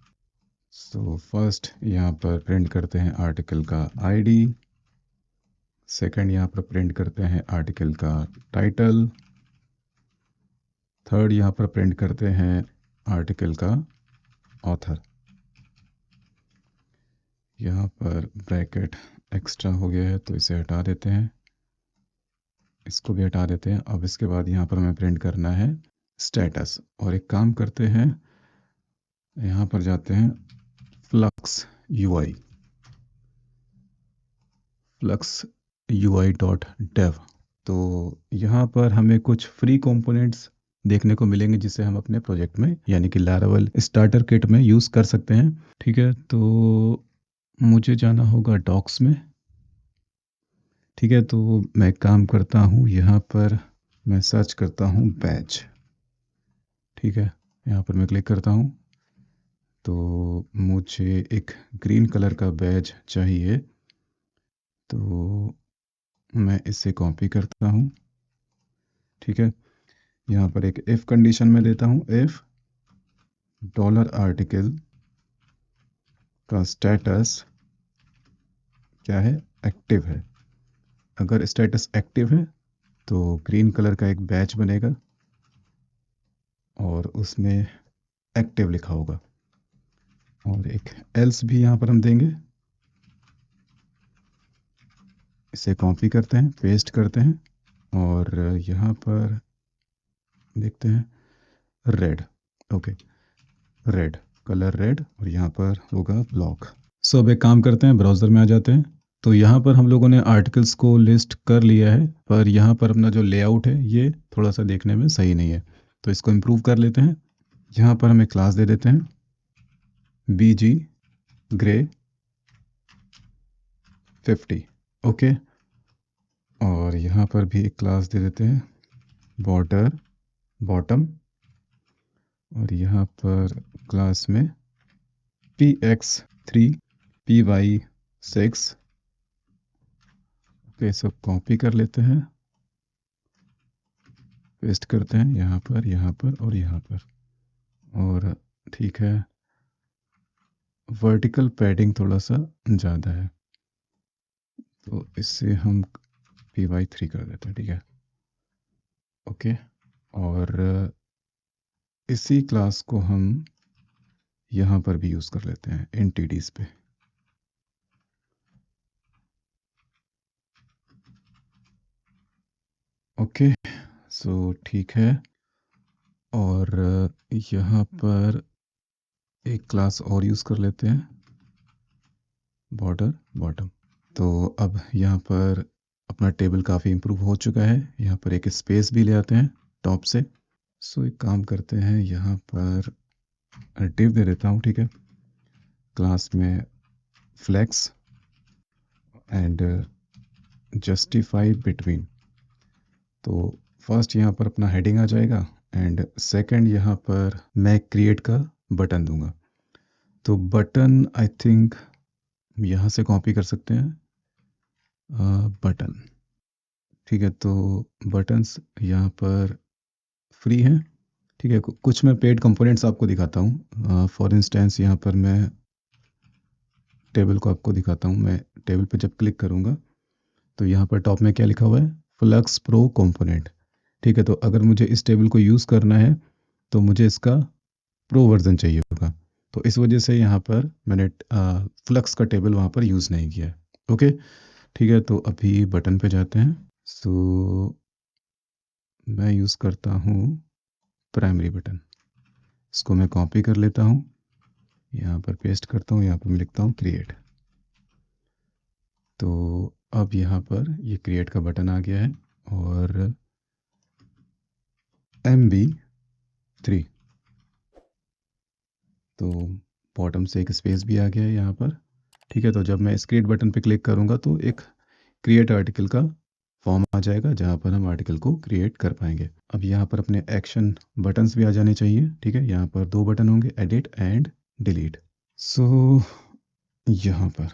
Speaker 1: सो फर्स्ट यहाँ पर प्रिंट करते हैं आर्टिकल का आईडी, सेकंड यहाँ पर प्रिंट करते हैं आर्टिकल का टाइटल, थर्ड यहाँ पर प्रिंट करते हैं आर्टिकल का ऑथर। यहाँ पर ब्रैकेट एक्स्ट्रा हो गया है तो इसे हटा देते हैं, इसको भी हटा देते हैं। अब इसके बाद यहाँ पर हमें प्रिंट करना है स्टेटस, और एक काम करते हैं, यहाँ पर जाते हैं फ्लक्स ui डॉट डेव। तो यहाँ पर हमें कुछ फ्री कंपोनेंट्स देखने को मिलेंगे जिसे हम अपने प्रोजेक्ट में यानी कि लारावेल स्टार्टर किट में यूज़ कर सकते हैं, ठीक है। तो मुझे जाना होगा डॉक्स में, ठीक है। तो मैं काम करता हूँ, यहाँ पर मैं सर्च करता हूँ बैच, ठीक है। यहाँ पर मैं क्लिक करता हूँ, तो मुझे एक ग्रीन कलर का बैज चाहिए, तो मैं इसे कॉपी करता हूँ, ठीक है। यहाँ पर एक इफ़ कंडीशन में देता हूँ, इफ़ डॉलर आर्टिकल का स्टेटस क्या है? एक्टिव है। अगर स्टेटस एक्टिव है तो ग्रीन कलर का एक बैच बनेगा और उसमें एक्टिव लिखा होगा, और एक एल्स भी यहाँ पर हम देंगे। इसे कॉपी करते हैं, पेस्ट करते हैं, और यहाँ पर देखते हैं red, okay, red colour red, और यहाँ पर होगा ब्लॉक। सो अब एक काम करते हैं, ब्राउज़र में आ जाते हैं। तो यहाँ पर हम लोगों ने आर्टिकल्स को लिस्ट कर लिया है, पर यहाँ पर अपना जो लेआउट है ये थोड़ा सा देखने में सही नहीं है, तो इसको इम्प्रूव कर लेते हैं। यहाँ पर हम एक क्लास दे देते हैं bg ग्रे 50। ओके, और यहाँ पर भी एक क्लास दे देते हैं बॉर्डर बॉटम, और यहाँ पर क्लास में px3 py6। ओके, सब कॉपी कर लेते हैं, पेस्ट करते हैं यहाँ पर और यहाँ पर। और ठीक है, वर्टिकल पैडिंग थोड़ा सा ज़्यादा है तो इससे हम py3 कर देते हैं, ठीक है। ओके, और इसी क्लास को हम यहाँ पर भी यूज़ कर लेते हैं एंटिटीज पे। ओके, सो ठीक है, और यहाँ पर एक क्लास और यूज़ कर लेते हैं बॉर्डर बॉटम। तो अब यहाँ पर अपना टेबल काफ़ी इम्प्रूव हो चुका है। यहाँ पर एक स्पेस भी ले आते हैं टॉप से। सो एक काम करते हैं, यहाँ पर डिव दे देता हूँ, ठीक है, क्लास में फ्लेक्स एंड जस्टिफाई बिटवीन। तो फर्स्ट यहाँ पर अपना हेडिंग आ जाएगा एंड सेकंड यहाँ पर मैं क्रिएट का बटन दूंगा। तो बटन आई थिंक यहाँ से कॉपी कर सकते हैं, बटन, ठीक है। तो बटन्स यहाँ पर फ्री हैं, ठीक है। कुछ मैं पेड कंपोनेंट्स आपको दिखाता हूँ। फॉर इंस्टेंस यहाँ पर मैं टेबल को आपको दिखाता हूँ। मैं टेबल पे जब क्लिक करूँगा तो यहाँ पर टॉप में क्या लिखा हुआ है, फ्लक्स प्रो कंपोनेंट, ठीक है। तो अगर मुझे इस टेबल को यूज़ करना है तो मुझे इसका प्रो वर्जन चाहिए होगा। तो इस वजह से यहाँ पर मैंने फ्लक्स का टेबल वहाँ पर यूज़ नहीं किया है। ओके, ठीक है। तो अभी बटन पे जाते हैं। सो मैं यूज़ करता हूँ प्राइमरी बटन। इसको मैं कॉपी कर लेता हूँ, यहाँ पर पेस्ट करता हूँ, यहाँ पर मैं लिखता हूँ क्रिएट। तो अब यहाँ पर ये क्रिएट का बटन आ गया है और MB3, तो बॉटम से एक स्पेस भी आ गया है यहाँ पर, ठीक है। तो जब मैं इस क्रिएट बटन पे क्लिक करूँगा तो एक क्रिएट आर्टिकल का फॉर्म आ जाएगा जहाँ पर हम आर्टिकल को क्रिएट कर पाएंगे। अब यहाँ पर अपने एक्शन बटन्स भी आ जाने चाहिए, ठीक है। यहाँ पर 2 बटन होंगे, एडिट एंड डिलीट। सो यहाँ पर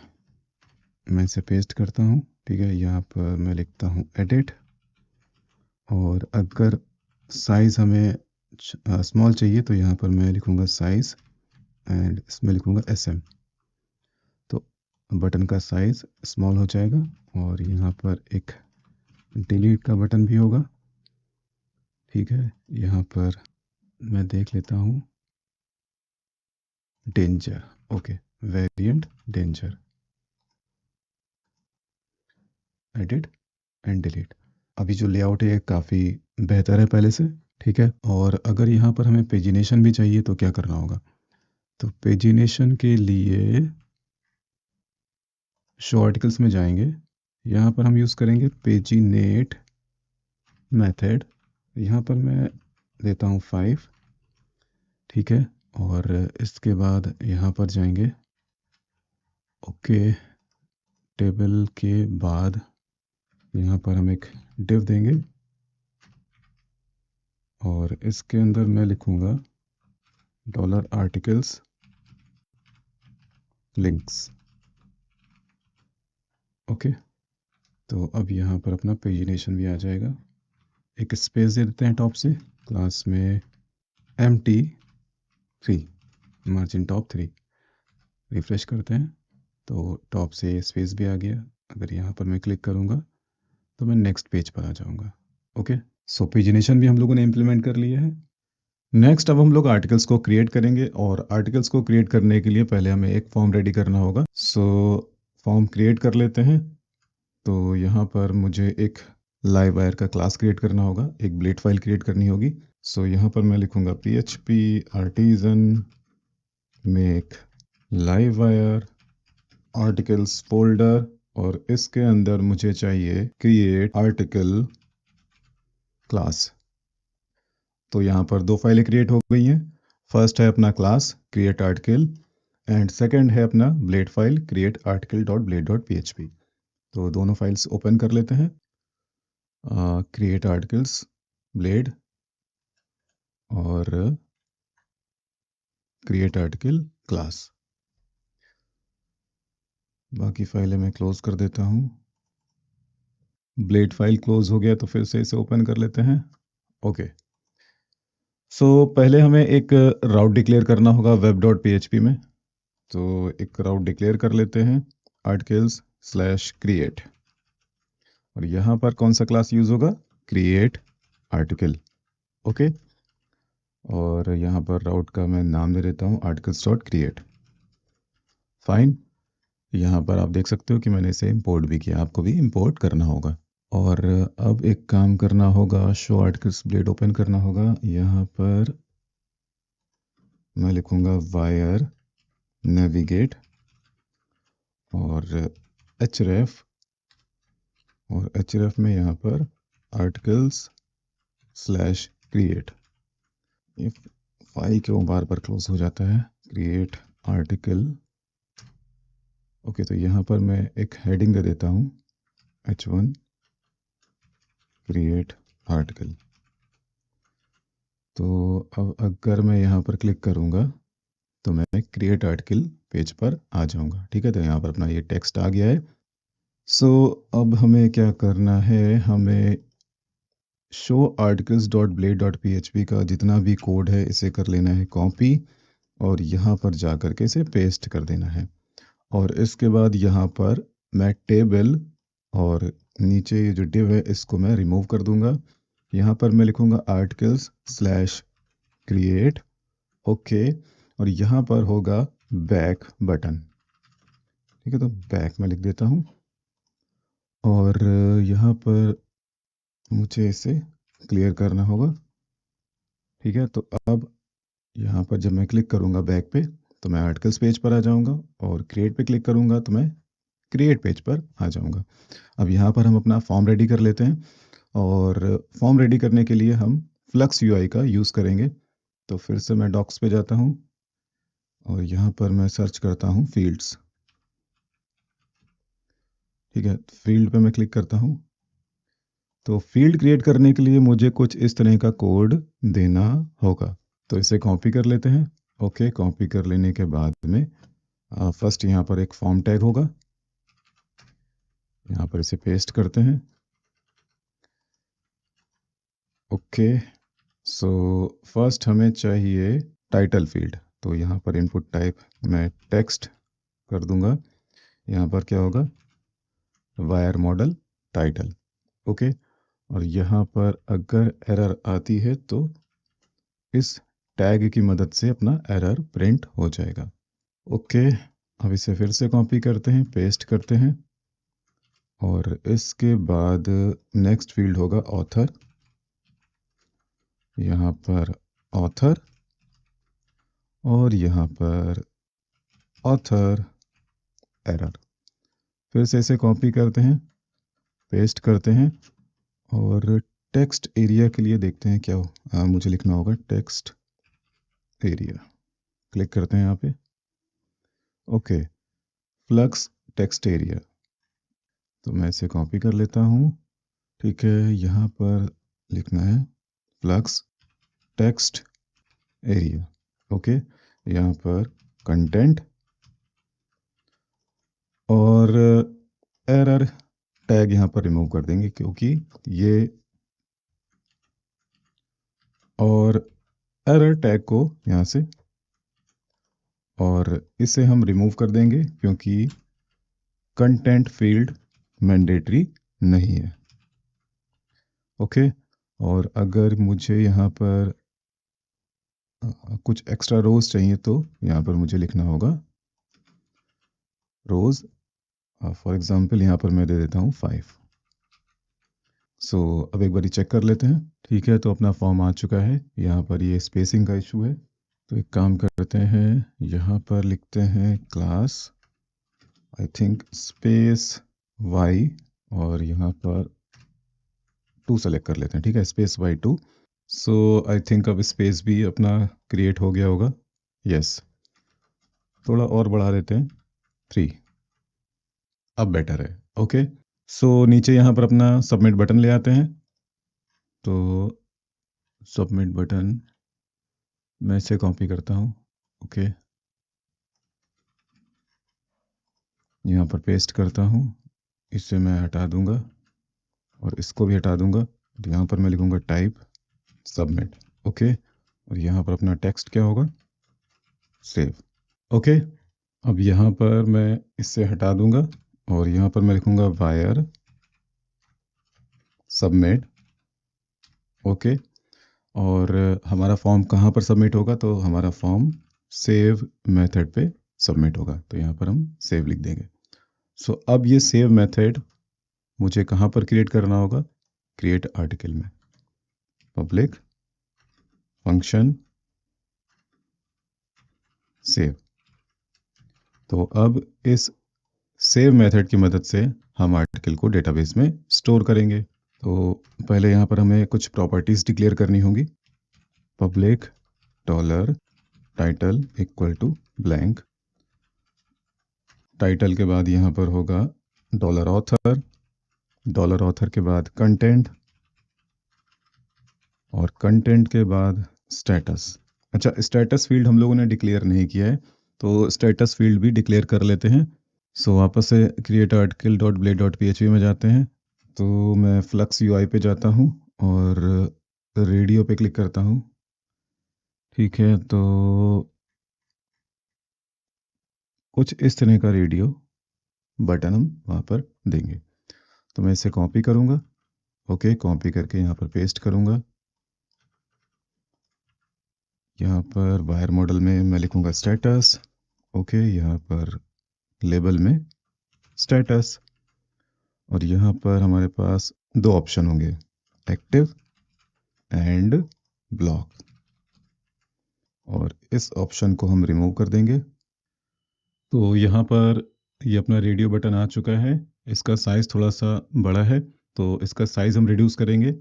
Speaker 1: मैं इसे पेस्ट करता हूँ, ठीक है। यहाँ पर मैं लिखता हूँ एडिट, और अगर साइज़ हमें स्मॉल चाहिए तो यहाँ पर मैं लिखूँगा साइज़ एंड इसमें लिखूँगा SM। तो बटन का साइज़ स्मॉल हो जाएगा और यहाँ पर एक डिलीट का बटन भी होगा, ठीक है। यहाँ पर मैं देख लेता हूँ danger, okay, variant danger, edit and delete. अभी जो लेआउट है काफ़ी बेहतर है पहले से, ठीक है। और अगर यहाँ पर हमें पेजिनेशन भी चाहिए तो क्या करना होगा, तो पेजिनेशन के लिए शो आर्टिकल्स में जाएंगे, यहाँ पर हम यूज़ करेंगे पेजिनेट मेथड। यहाँ पर मैं देता हूँ 5, ठीक है। और इसके बाद यहाँ पर जाएंगे, ओके, टेबल के बाद यहाँ पर हम एक डिव देंगे और इसके अंदर मैं लिखूँगा $आर्टिकल्स लिंक्स, ओके। तो अब यहाँ पर अपना पेजिनेशन भी आ जाएगा। एक स्पेस दे देते हैं टॉप से, क्लास में MT3, मार्जिन टॉप 3, रिफ्रेश करते हैं तो टॉप से स्पेस भी आ गया। अगर यहाँ पर मैं क्लिक करूँगा तो मैं नेक्स्ट पेज पर आ जाऊँगा, ओके। सो पेजिनेशन भी हम लोगों ने इम्प्लीमेंट कर लिया है। नेक्स्ट अब हम लोग आर्टिकल्स को क्रिएट करेंगे, और आर्टिकल्स को क्रिएट करने के लिए पहले हमें एक फॉर्म रेडी करना होगा। सो फॉर्म क्रिएट कर लेते हैं। तो यहाँ पर मुझे एक लाइव वायर का क्लास क्रिएट करना होगा, एक ब्लेड फाइल क्रिएट करनी होगी। सो यहाँ पर मैं लिखूँगा PHP artisan make live wire articles folder, और इसके अंदर मुझे चाहिए क्रिएट आर्टिकल क्लास। तो यहाँ पर 2 फाइलें क्रिएट हो गई हैं। फर्स्ट है अपना class create article and second है अपना blade file create article dot blade dot php। तो दोनों फाइल्स ओपन कर लेते हैं। क्रिएट आर्टिकल्स ब्लेड और क्रिएट आर्टिकल क्लास। बाकी फाइलें मैं क्लोज कर देता हूँ। ब्लेड फाइल क्लोज हो गया तो फिर से इसे ओपन कर लेते हैं। ओके, सो पहले हमें एक राउट डिक्लेयर करना होगा वेब डॉट php में। तो एक राउट डिक्लेयर कर लेते हैं आर्टिकल्स स्लैश क्रिएट, और यहाँ पर कौन सा क्लास यूज़ होगा, क्रिएट आर्टिकल। ओके, और यहाँ पर राउट का मैं नाम दे देता हूँ आर्टिकल्स डॉट क्रिएट। फाइन, यहाँ पर आप देख सकते हो कि मैंने इसे इंपोर्ट भी किया, आपको भी इंपोर्ट करना होगा। और अब एक काम करना होगा, शो आर्टिकल्स ब्लेड ओपन करना होगा। यहाँ पर मैं लिखूँगा वायर नेविगेट और href, और href में यहाँ पर आर्टिकल्स स्लैश क्रिएट। ये फाइल क्यों बार बार क्लोज हो जाता है, क्रिएट आर्टिकल। ओके, तो यहाँ पर मैं एक हेडिंग दे देता हूँ h1 क्रिएट आर्टिकल। तो अब अगर मैं यहाँ पर क्लिक करूँगा तो मैं क्रिएट आर्टिकल पेज पर आ जाऊँगा। ठीक है, तो यहाँ पर अपना ये टेक्स्ट आ गया है। सो अब हमें क्या करना है, हमें show articles dot blade dot php का जितना भी कोड है इसे कर लेना है कॉपी, और यहाँ पर जा कर के इसे पेस्ट कर देना है। और इसके बाद यहाँ पर मैं टेबल और नीचे ये जो डिव है इसको मैं रिमूव कर दूंगा। यहाँ पर मैं लिखूंगा आर्टिकल्स स्लैश क्रिएट। ओके, और यहाँ पर होगा बैक बटन। ठीक है, तो बैक में लिख देता हूँ, और यहाँ पर मुझे इसे क्लियर करना होगा। ठीक है, तो अब यहाँ पर जब मैं क्लिक करूँगा बैक पे तो मैं आर्टिकल्स पेज पर आ जाऊँगा, और क्रिएट पे क्लिक करूँगा तो मैं क्रिएट पेज पर आ जाऊँगा। अब यहाँ पर हम अपना फॉर्म रेडी कर लेते हैं, और फॉर्म रेडी करने के लिए हम फ्लक्स यूआई का यूज़ करेंगे। तो फिर से मैं डॉक्स पे जाता हूँ, और यहाँ पर मैं सर्च करता हूँ फील्ड्स। ठीक है, फील्ड पे मैं क्लिक करता हूँ। तो फील्ड क्रिएट करने के लिए मुझे कुछ इस तरह का कोड देना होगा, तो इसे कॉपी कर लेते हैं। ओके, कॉपी कर लेने के बाद में फर्स्ट यहाँ पर एक फॉर्म टैग होगा, यहाँ पर इसे पेस्ट करते हैं। ओके, सो फर्स्ट हमें चाहिए टाइटल फील्ड, तो यहाँ पर इनपुट टाइप मैं टेक्स्ट कर दूंगा। यहाँ पर क्या होगा, वायर मॉडल टाइटल। ओके, और यहाँ पर अगर एरर आती है तो इस टैग की मदद से अपना एरर प्रिंट हो जाएगा। ओके, अब इसे फिर से कॉपी करते हैं, पेस्ट करते हैं, और इसके बाद नेक्स्ट फील्ड होगा ऑथर। यहाँ पर ऑथर, और यहाँ पर ऑथर एरर। फिर से इसे कॉपी करते हैं, पेस्ट करते हैं, और टेक्स्ट एरिया के लिए देखते हैं क्या हो। मुझे लिखना होगा टेक्स्ट एरिया। क्लिक करते हैं यहाँ पे। ओके, फ्लक्स टेक्स्ट एरिया, तो मैं इसे कॉपी कर लेता हूँ। ठीक है, यहाँ पर लिखना है फ्लक्स टेक्स्ट एरिया। ओके, यहाँ पर कंटेंट, और एरर टैग यहाँ पर रिमूव कर देंगे क्योंकि ये, और एरर टैग को यहाँ से, और इसे हम रिमूव कर देंगे क्योंकि कंटेंट फील्ड मैंडेटरी नहीं है। ओके, और अगर मुझे यहाँ पर कुछ एक्स्ट्रा रोज चाहिए तो यहाँ पर मुझे लिखना होगा रोज। फॉर एग्जांपल यहाँ पर मैं दे देता हूँ 5। सो अब एक बारी चेक कर लेते हैं। ठीक है, तो अपना फॉर्म आ चुका है। यहाँ पर ये स्पेसिंग का इशू है, तो एक काम करते हैं, यहाँ पर लिखते हैं class, I think space Y, और यहाँ पर 2 सेलेक्ट कर लेते हैं। ठीक है, space Y 2। So I think अब स्पेस भी अपना क्रिएट हो गया होगा। यस, थोड़ा और बढ़ा देते हैं 3। अब बेटर है। ओके, सो नीचे यहाँ पर अपना सबमिट बटन ले आते हैं। तो सबमिट बटन मैं इसे कॉपी करता हूँ। ओके, यहाँ पर पेस्ट करता हूँ, इसे मैं हटा दूंगा और इसको भी हटा दूंगा। तो यहाँ पर मैं लिखूंगा टाइप सबमिट। ओके, और यहाँ पर अपना टेक्स्ट क्या होगा, सेव। ओके, अब यहाँ पर मैं इससे हटा दूंगा और यहाँ पर मैं लिखूंगा वायर सबमिट। ओके, और हमारा फॉर्म कहाँ पर सबमिट होगा, तो हमारा फॉर्म सेव मेथड पे सबमिट होगा। तो यहाँ पर हम सेव लिख देंगे। सो अब ये सेव मेथड मुझे कहाँ पर क्रिएट करना होगा, क्रिएट आर्टिकल में, पब्लिक फंक्शन सेव। तो अब इस सेव मेथड की मदद से हम आर्टिकल को डेटाबेस में स्टोर करेंगे। तो पहले यहाँ पर हमें कुछ प्रॉपर्टीज डिक्लेयर करनी होंगी। Public dollar title equal to blank. Title के बाद यहाँ पर होगा डॉलर ऑथर, डॉलर ऑथर के बाद कंटेंट, और कंटेंट के बाद स्टेटस। अच्छा, स्टेटस फील्ड हम लोगों ने डिक्लेयर नहीं किया है, तो स्टेटस फील्ड भी डिक्लेयर कर लेते हैं। सो वापस से create article dot blade dot PHP में जाते हैं। तो मैं फ्लक्स UI पे जाता हूँ और रेडियो पे क्लिक करता हूँ। ठीक है, तो कुछ इस तरह का रेडियो बटन हम वहाँ पर देंगे। तो मैं इसे कॉपी करूँगा। ओके, कॉपी करके यहाँ पर पेस्ट करूँगा। यहाँ पर वायर मॉडल में मैं लिखूँगा स्टेटस। ओके, यहाँ पर लेबल में स्टेटस, और यहाँ पर हमारे पास दो ऑप्शन होंगे, एक्टिव एंड ब्लॉक, और इस ऑप्शन को हम रिमूव कर देंगे। तो यहाँ पर ये अपना रेडियो बटन आ चुका है। इसका साइज़ थोड़ा सा बड़ा है, तो इसका साइज़ हम रिड्यूस करेंगे,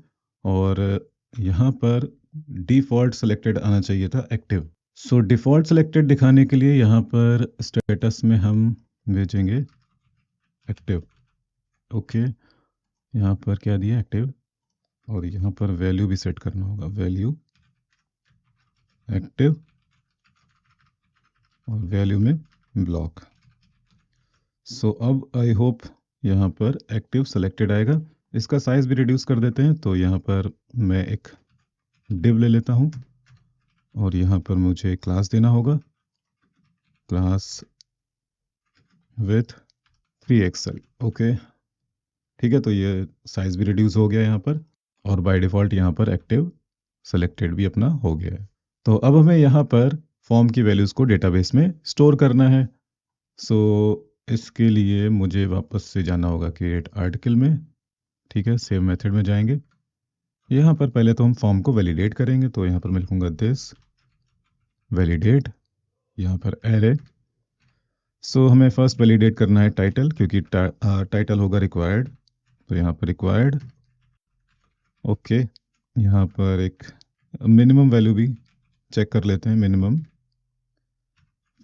Speaker 1: और यहाँ पर डिफ़ॉल्ट सेलेक्टेड आना चाहिए था, एक्टिव। सो डिफ़ॉल्ट सेलेक्टेड दिखाने के लिए यहाँ पर स्टेटस में हम भेजेंगे एक्टिव। ओके, यहाँ पर क्या दिया, एक्टिव, और यहाँ पर वैल्यू भी सेट करना होगा, वैल्यू एक्टिव, और वैल्यू में ब्लॉक। सो अब आई होप यहाँ पर एक्टिव सेलेक्टेड आएगा। इसका साइज़ भी रिड्यूस कर देते हैं। तो यहाँ पर मैं एक डिव ले लेता हूँ, और यहाँ पर मुझे क्लास देना होगा, क्लास विथ 3XL। ओके, ठीक है, तो ये साइज़ भी रिड्यूस हो गया यहाँ पर, और बाय डिफ़ॉल्ट यहाँ पर एक्टिव सेलेक्टेड भी अपना हो गया है। तो अब हमें यहाँ पर फॉर्म की वैल्यूज़ को डेटाबेस में स्टोर करना है। सो इसके लिए मुझे वापस से जाना होगा क्रिएट आर्टिकल में। ठीक है, सेव मेथड में जाएंगे। यहाँ पर पहले तो हम फॉर्म को वैलिडेट करेंगे। तो यहाँ पर मैं लिखूँगा दिस वैलिडेट, यहाँ पर एरे। सो हमें फर्स्ट वैलिडेट करना है टाइटल, क्योंकि टाइटल होगा रिक्वायर्ड। तो यहाँ पर रिक्वायर्ड। ओके, यहाँ पर एक मिनिमम वैल्यू भी चेक कर लेते हैं, मिनिमम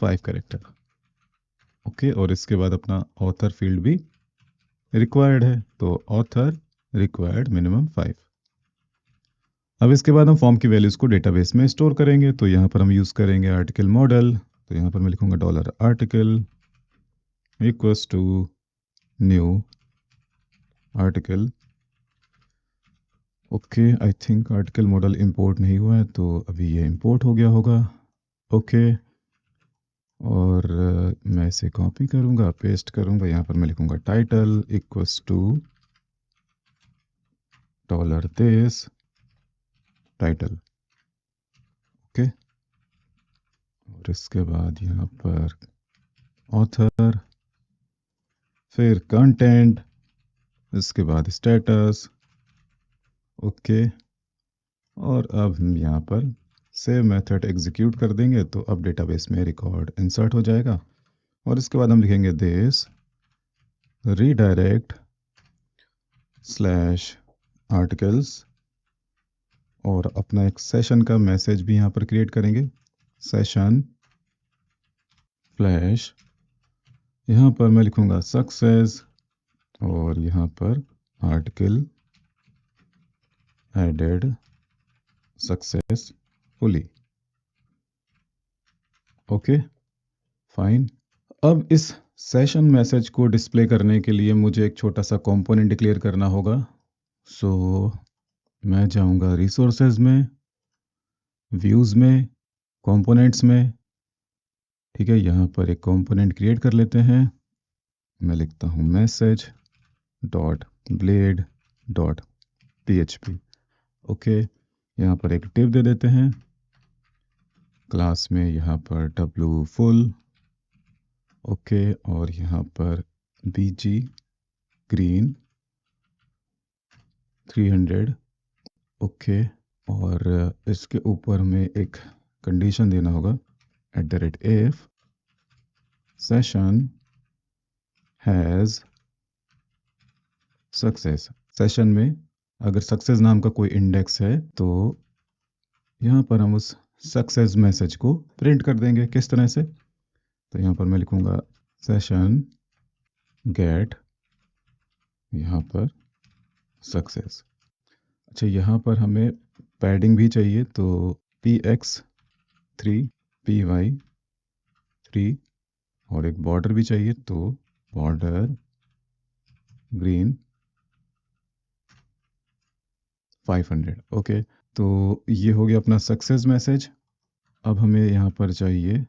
Speaker 1: 5 कैरेक्टर। ओके, और इसके बाद अपना ऑथर फील्ड भी रिक्वायर्ड है, तो ऑथर रिक्वायर्ड मिनिमम 5। अब इसके बाद हम फॉर्म की वैल्यूज़ को डेटाबेस में स्टोर करेंगे। तो यहाँ पर हम यूज़ करेंगे आर्टिकल मॉडल। तो यहाँ पर मैं लिखूँगा dollar article equals to new article. Okay, I think article model import नहीं हुआ है, तो अभी ये इंपोर्ट हो गया होगा। ओके, और मैं इसे कॉपी करूँगा, पेस्ट करूँगा। यहाँ पर मैं लिखूँगा title equals to dollar this title. Okay, और इसके बाद यहाँ पर ऑथर, फिर कंटेंट, इसके बाद स्टेटस। ओके, और अब हम यहाँ पर सेव मेथड एग्जीक्यूट कर देंगे। तो अब डेटाबेस में रिकॉर्ड इंसर्ट हो जाएगा, और इसके बाद हम लिखेंगे दिस रीडायरेक्ट स्लैश आर्टिकल्स, और अपना एक सेशन का मैसेज भी यहाँ पर क्रिएट करेंगे, सेशन फ्लैश, यहाँ पर मैं लिखूँगा सक्सेस और यहाँ पर article added successfully. Okay fine. अब इस सेशन मैसेज को डिस्प्ले करने के लिए मुझे एक छोटा सा कंपोनेंट डिक्लेयर करना होगा। सो मैं जाऊंगा रिसोर्सेज में, व्यूज़ में, कंपोनेंट्स में। ठीक है, यहाँ पर एक कंपोनेंट क्रिएट कर लेते हैं। मैं लिखता हूँ message dot blade dot php। Okay, यहाँ पर एक टिप दे देते हैं क्लास में, यहाँ पर w फुल। ओके, और यहाँ पर bg ग्रीन 300। ओके, और इसके ऊपर में एक कंडीशन देना होगा @if session has success. Session में अगर सक्सेस नाम का कोई इंडेक्स है तो यहाँ पर हम उस सक्सेस मैसेज को प्रिंट कर देंगे। किस तरह से? तो यहाँ पर मैं लिखूँगा सेशन गेट, यहाँ पर सक्सेस। अच्छा, यहाँ पर हमें पैडिंग भी चाहिए, तो px3 py3 और एक बॉर्डर भी चाहिए, तो बॉर्डर ग्रीन 500। ओके, तो ये हो गया अपना सक्सेस मैसेज। अब हमें यहाँ पर चाहिए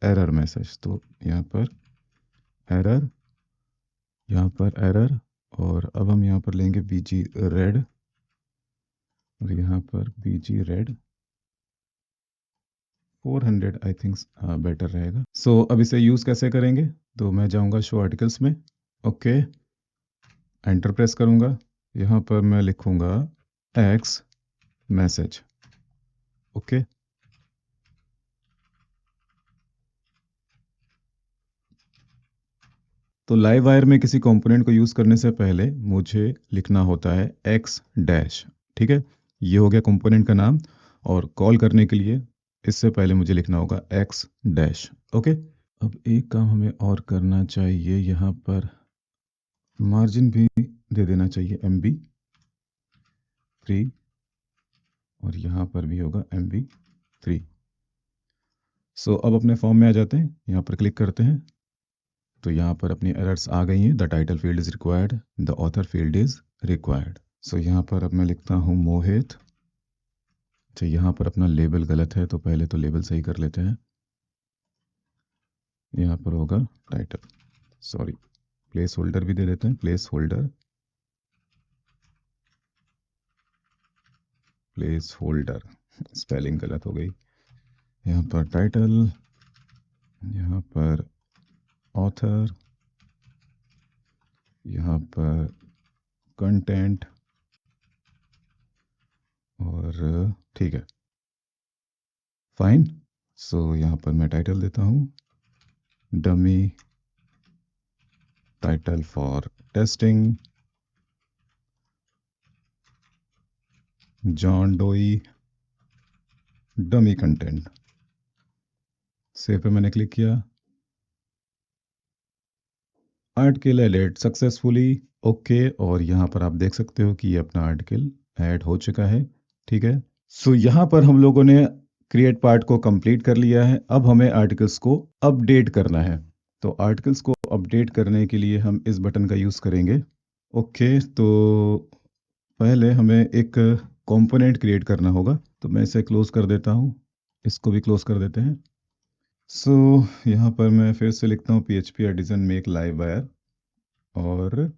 Speaker 1: एरर मैसेज, तो यहाँ पर एरर, यहाँ पर एरर, और अब हम यहाँ पर लेंगे bg रेड और यहाँ पर bg red 400 I think better रहेगा। सो अब इसे यूज़ कैसे करेंगे? तो मैं जाऊँगा शो आर्टिकल्स में। ओके, एंटर प्रेस करूँगा, यहाँ पर मैं लिखूँगा एक्स मैसेज। ओके, तो लाइव वायर में किसी कंपोनेंट को यूज़ करने से पहले मुझे लिखना होता है एक्स डैश। ठीक है, ये हो गया कंपोनेंट का नाम, और कॉल करने के लिए इससे पहले मुझे लिखना होगा एक्स डैश। ओके, अब एक काम हमें और करना चाहिए, यहाँ पर मार्जिन भी दे देना चाहिए MB3 और यहाँ पर भी होगा MB3। सो अब अपने फॉर्म में आ जाते हैं, यहाँ पर क्लिक करते हैं, तो यहाँ पर अपनी एरर्स आ गई हैं। The title field is required, the author field is required. So यहाँ पर अब मैं लिखता हूँ मोहित। अच्छा, यहाँ पर अपना लेबल गलत है, तो पहले तो लेबल सही कर लेते हैं। यहाँ पर होगा टाइटल, सॉरी, प्लेस होल्डर भी दे देते हैं, place holder, place holder, spelling गलत हो गई। यहाँ पर टाइटल, यहाँ पर ऑथर, यहाँ पर कंटेंट, और ठीक है फाइन। सो यहाँ पर मैं टाइटल देता हूँ dummy title for testing John Doe dummy content. Save पे मैंने क्लिक किया, आर्टिकल एडेड सक्सेसफुली। ओके, और यहाँ पर आप देख सकते हो कि ये अपना आर्टिकल ऐड हो चुका है। ठीक है, सो यहाँ पर हम लोगों ने क्रिएट पार्ट को कंप्लीट कर लिया है। अब हमें आर्टिकल्स को अपडेट करना है, तो आर्टिकल्स को अपडेट करने के लिए हम इस बटन का यूज़ करेंगे। ओके, तो पहले हमें एक कंपोनेंट क्रिएट करना होगा, तो मैं इसे क्लोज कर देता हूँ, इसको भी क्लोज कर देते हैं। सो यहाँ पर मैं फिर से लिखता हूँ PHP artisan make live wire और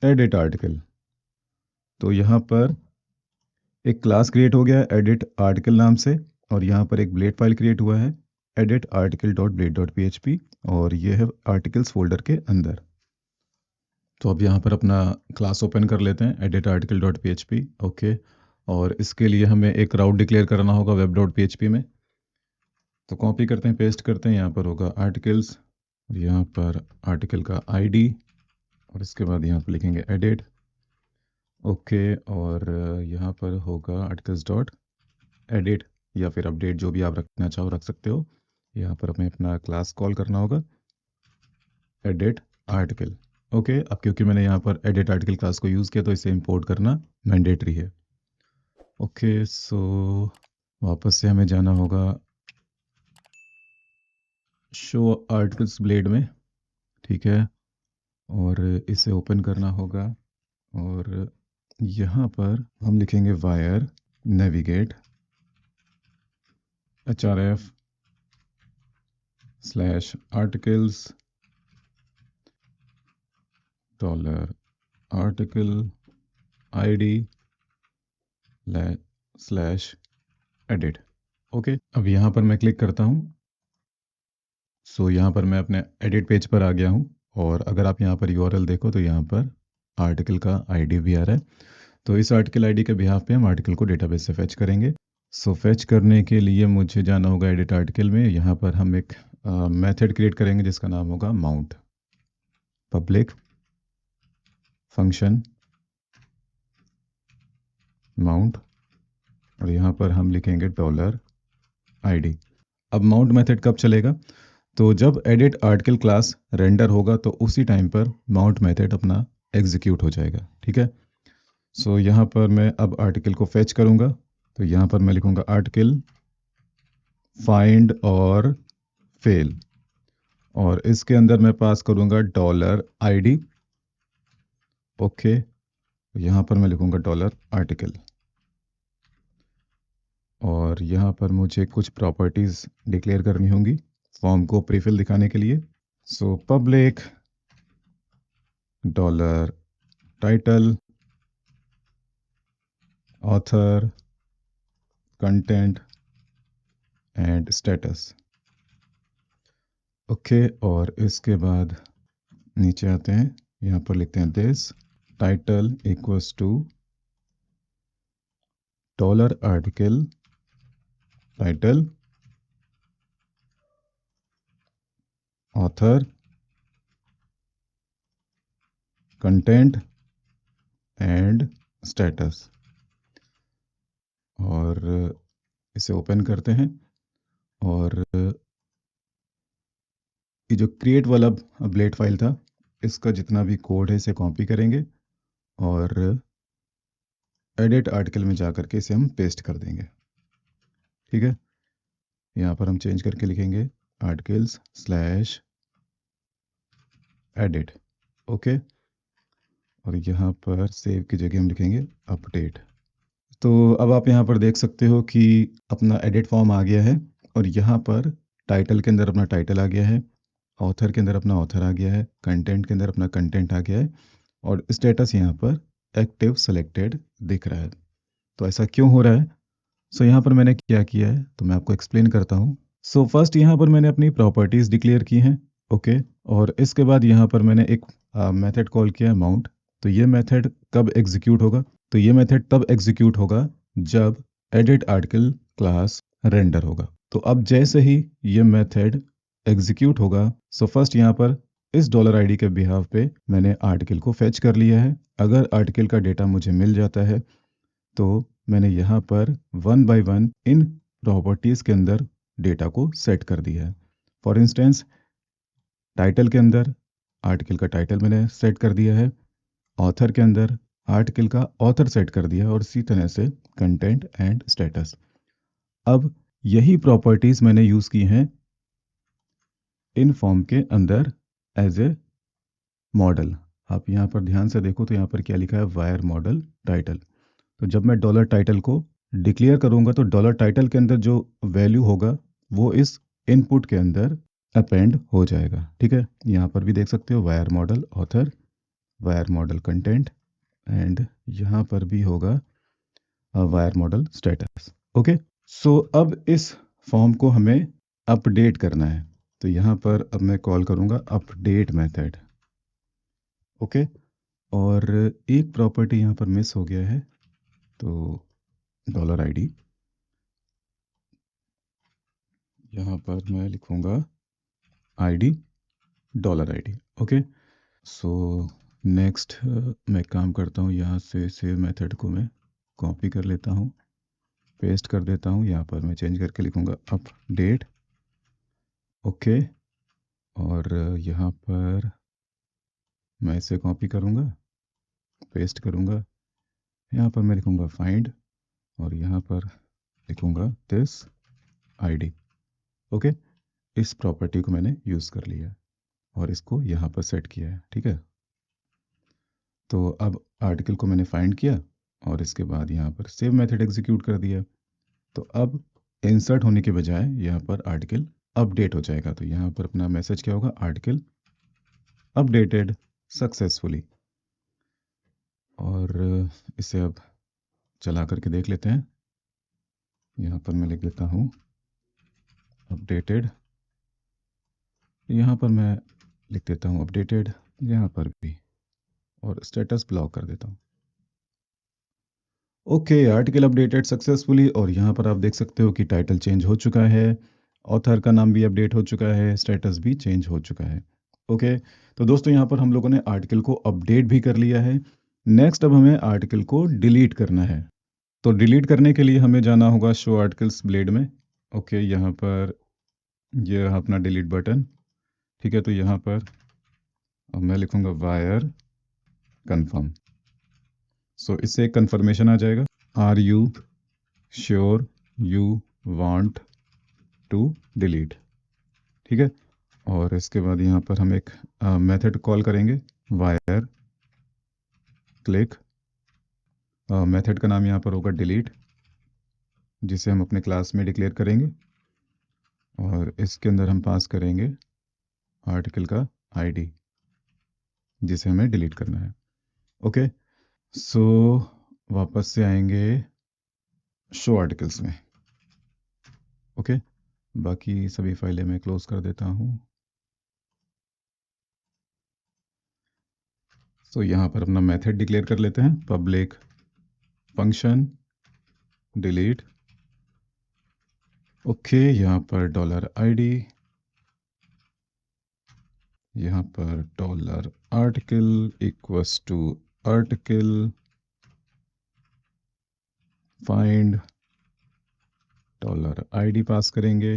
Speaker 1: एडिट आर्टिकल। तो यहाँ पर एक क्लास क्रिएट हो गया है एडिट आर्टिकल नाम से, और यहाँ पर एक ब्लेड फाइल क्रिएट हुआ है edit article dot blade dot php, और ये है आर्टिकल्स फोल्डर के अंदर। तो अब यहाँ पर अपना क्लास ओपन कर लेते हैं edit article dot php। Okay, और इसके लिए हमें एक राउट डिक्लेयर करना होगा वेब डॉट php में। तो कॉपी करते हैं, पेस्ट करते हैं, यहाँ पर होगा आर्टिकल्स, और यहाँ पर आर्टिकल का ID, और इसके बाद यहाँ पर लिखेंगे एडिट। ओके, और यहाँ पर होगा आर्टिकल्स डॉट एडिट या फिर अपडेट जो भी आप रखना चाहो रख सकते हो। यहाँ पर हमें अपना क्लास कॉल करना होगा एडिट आर्टिकल। ओके, अब क्योंकि मैंने यहाँ पर एडिट आर्टिकल क्लास को यूज़ किया तो इसे इंपोर्ट करना मैंडेटरी है। ओके, सो वापस से हमें जाना होगा शो आर्टिकल्स ब्लेड में, ठीक है, और इसे ओपन करना होगा और यहाँ पर हम लिखेंगे wire navigate href slash articles dollar article id slash edit. Okay, अब यहाँ पर मैं क्लिक करता हूँ। सो यहाँ पर मैं अपने एडिट पेज पर आ गया हूँ और अगर आप यहाँ पर यूआरएल देखो तो यहाँ पर आर्टिकल का आईडी भी आ रहा है। तो इस आर्टिकल आईडी के बिहाफ पे हम आर्टिकल को डेटाबेस से फेच करेंगे। सो फेच करने के लिए मुझे जाना होगा एडिट आर्टिकल में। यहाँ पर हम एक मेथड क्रिएट करेंगे जिसका नाम होगा माउंट पब्लिक फंक्शन माउंट, और यहाँ पर हम लिखेंगे डॉलर id। अब माउंट मेथड कब चलेगा? तो जब एडिट आर्टिकल क्लास रेंडर होगा तो उसी टाइम पर माउंट मेथड अपना एग्जीक्यूट हो जाएगा, ठीक है। सो यहाँ पर मैं अब आर्टिकल को फेच करूँगा, तो यहाँ पर मैं लिखूँगा आर्टिकल फाइंड और फेल, और इसके अंदर मैं पास करूँगा डॉलर id। ओके, यहाँ पर मैं लिखूँगा डॉलर आर्टिकल, और यहाँ पर मुझे कुछ प्रॉपर्टीज़ डिक्लेयर करनी होंगी फॉर्म को प्रीफिल दिखाने के लिए। So public dollar title author content and status. Okay, और इसके बाद नीचे आते हैं, यहाँ पर लिखते हैं this title equals to dollar article title author content and status, और इसे ओपन करते हैं और ये जो क्रिएट वाला ब्लेड फाइल था इसका जितना भी कोड है इसे कॉपी करेंगे और एडिट आर्टिकल में जा कर के इसे हम पेस्ट कर देंगे, ठीक है। यहाँ पर हम चेंज करके लिखेंगे आर्टिकल्स स्लैश एडिट। ओके, और यहाँ पर सेव की जगह हम लिखेंगे अपडेट। तो अब आप यहाँ पर देख सकते हो कि अपना एडिट फॉर्म आ गया है, और यहाँ पर टाइटल के अंदर अपना टाइटल आ गया है, ऑथर के अंदर अपना ऑथर आ गया है, कंटेंट के अंदर अपना कंटेंट आ गया है, और स्टेटस यहाँ पर एक्टिव सेलेक्टेड दिख रहा है। तो ऐसा क्यों हो रहा है? सो यहाँ पर मैंने क्या किया है तो मैं आपको एक्सप्लेन करता हूँ। सो फर्स्ट यहाँ पर मैंने अपनी प्रॉपर्टीज़ डिक्लेयर की हैं, ओके, और इसके बाद यहाँ पर मैंने एक मेथड कॉल किया है माउंट। तो ये मेथड कब एग्जीक्यूट होगा? तो ये मेथड तब एग्जीक्यूट होगा जब एडिट आर्टिकल क्लास रेंडर होगा। तो अब जैसे ही ये मेथड एग्जीक्यूट होगा, सो फर्स्ट यहाँ पर इस डॉलर आईडी के बिहाफ पे मैंने आर्टिकल को फेच कर लिया है। अगर आर्टिकल का डेटा मुझे मिल जाता है तो मैंने यहाँ पर one by one in properties के अंदर डेटा को सेट कर दिया है। फॉर इंस्टेंस टाइटल के अंदर आर्टिकल का टाइटल मैंने सेट कर दिया है, ऑथर के अंदर आर्टिकल का ऑथर सेट कर दिया है, और इसी तरह से कंटेंट एंड स्टेटस। अब यही प्रॉपर्टीज़ मैंने यूज़ की हैं इन फॉर्म के अंदर एज ए मॉडल। आप यहाँ पर ध्यान से देखो तो यहाँ पर क्या लिखा है, वायर मॉडल टाइटल। तो जब मैं डॉलर टाइटल को डिक्लेयर करूंगा तो डॉलर टाइटल के अंदर जो वैल्यू होगा वो इस इनपुट के अंदर अपेंड हो जाएगा, ठीक है। यहाँ पर भी देख सकते हो wire model author, wire model content, and यहाँ पर भी होगा वायर मॉडल स्टेटस। ओके, सो अब इस फॉर्म को हमें अपडेट करना है, तो यहाँ पर अब मैं कॉल करूँगा अपडेट मेथड। ओके, और एक प्रॉपर्टी यहाँ पर मिस हो गया है, तो डॉलर आईडी यहाँ पर मैं लिखूँगा ID dollar ID. Okay, so next मैं काम करता हूँ, यहाँ से सेव मेथड को मैं कॉपी कर लेता हूँ, पेस्ट कर देता हूँ। यहाँ पर मैं चेंज करके लिखूँगा अपडेट। ओके, और यहाँ पर मैं इसे कॉपी करूँगा, पेस्ट करूँगा। यहाँ पर मैं लिखूँगा फाइंड और यहाँ पर लिखूँगा दिस आईडी। ओके, इस प्रॉपर्टी को मैंने यूज़ कर लिया और इसको यहाँ पर सेट किया है। ठीक है, तो अब आर्टिकल को मैंने फाइंड किया और इसके बाद यहाँ पर सेव मेथड एग्जीक्यूट कर दिया। तो अब इंसर्ट होने के बजाय यहाँ पर आर्टिकल अपडेट हो जाएगा। तो यहाँ पर अपना मैसेज क्या होगा, आर्टिकल अपडेटेड सक्सेसफुली। और इसे अब चला करके देख लेते हैं। यहाँ पर मैं लिख देता हूँ अपडेटेड, यहाँ पर मैं लिख देता हूँ अपडेटेड, यहाँ पर भी, और स्टेटस ब्लॉक कर देता हूँ। Okay, article updated successfully. और यहाँ पर आप देख सकते हो कि टाइटल चेंज हो चुका है, ऑथर का नाम भी अपडेट हो चुका है, स्टेटस भी चेंज हो चुका है। ओके, तो दोस्तों यहाँ पर हम लोगों ने आर्टिकल को अपडेट भी कर लिया है। नेक्स्ट अब हमें आर्टिकल को डिलीट करना है। तो डिलीट करने के लिए हमें जाना होगा शो आर्टिकल्स ब्लेड में। ओके, यहाँ पर ये रहा अपना डिलीट बटन। ठीक है, तो यहाँ पर अब मैं लिखूँगा वायर कन्फर्म। सो इससे एक कन्फर्मेशन आ जाएगा, are you sure you want to delete. ठीक है, और इसके बाद यहाँ पर हम एक मेथड कॉल करेंगे, वायर क्लिक। मेथड का नाम यहाँ पर होगा डिलीट, जिसे हम अपने क्लास में डिक्लेयर करेंगे और इसके अंदर हम पास करेंगे आर्टिकल का आईडी जिसे हमें डिलीट करना है। ओके, सो वापस से आएंगे शो आर्टिकल्स में। ओके, बाकी सभी फाइलें मैं क्लोज कर देता हूँ। सो यहाँ पर अपना मेथड डिक्लेयर कर लेते हैं, पब्लिक फंक्शन डिलीट। ओके, यहाँ पर $id, यहाँ पर $article equals to article find $id pass करेंगे,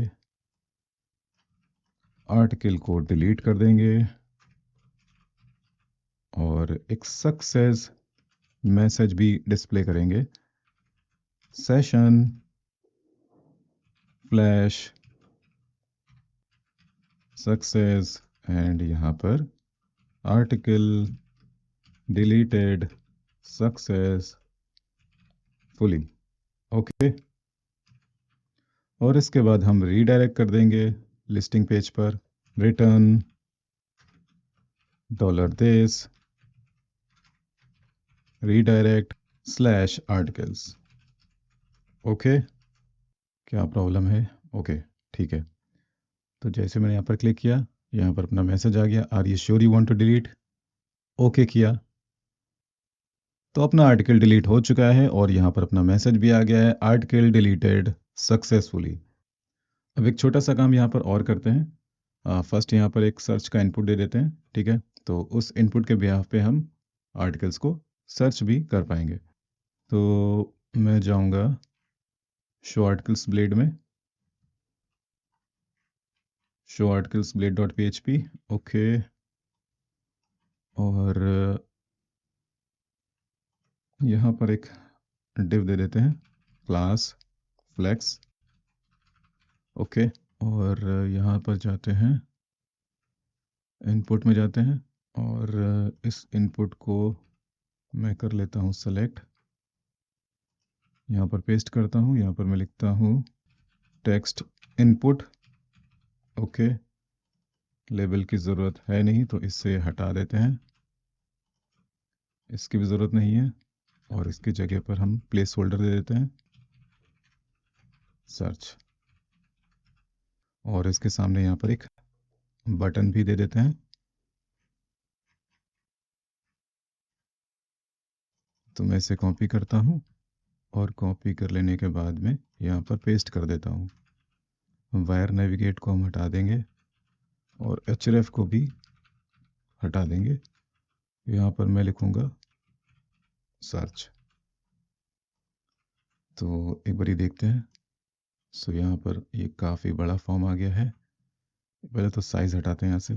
Speaker 1: आर्टिकल को डिलीट कर देंगे और एक सक्सेस मैसेज भी डिस्प्ले करेंगे, सेशन फ्लैश सक्सेस, एंड यहाँ पर article deleted successfully. Okay, और इसके बाद हम रीडायरेक्ट कर देंगे लिस्टिंग पेज पर, return $this redirect slash articles. Okay, क्या प्रॉब्लम है? ओके, ठीक है। तो जैसे मैंने यहाँ पर क्लिक किया, यहाँ पर अपना मैसेज आ गया, are you sure you want to delete. Okay किया तो अपना आर्टिकल डिलीट हो चुका है और यहाँ पर अपना मैसेज भी आ गया है, आर्टिकल डिलीटेड सक्सेसफुली। अब एक छोटा सा काम यहाँ पर और करते हैं। फर्स्ट यहाँ पर एक सर्च का इनपुट दे देते हैं। ठीक है, तो उस इनपुट के बिहाफ पे हम आर्टिकल्स को सर्च भी कर पाएंगे। तो मैं जाऊँगा शो आर्टिकल्स ब्लेड में, show articles blade dot php। Okay, और यहाँ पर एक डिव दे देते हैं, क्लास फ्लेक्स। ओके, और यहाँ पर जाते हैं, इनपुट में जाते हैं और इस इनपुट को मैं कर लेता हूँ सेलेक्ट, यहाँ पर पेस्ट करता हूँ, यहाँ पर मैं लिखता हूँ टेक्स्ट इनपुट। ओके, लेबल की ज़रूरत है नहीं तो इससे हटा देते हैं, इसकी भी ज़रूरत नहीं है, और इसकी जगह पर हम प्लेस होल्डर दे देते हैं सर्च, और इसके सामने यहाँ पर एक बटन भी दे देते हैं। तो मैं इसे कॉपी करता हूँ और कॉपी कर लेने के बाद में यहाँ पर पेस्ट कर देता हूँ। वायर नेविगेट को हम हटा देंगे और href को भी हटा देंगे। यहाँ पर मैं लिखूँगा सर्च। तो एक बारी देखते हैं। सो यहाँ पर ये काफ़ी बड़ा फॉर्म आ गया है। पहले तो साइज़ हटाते हैं यहाँ से।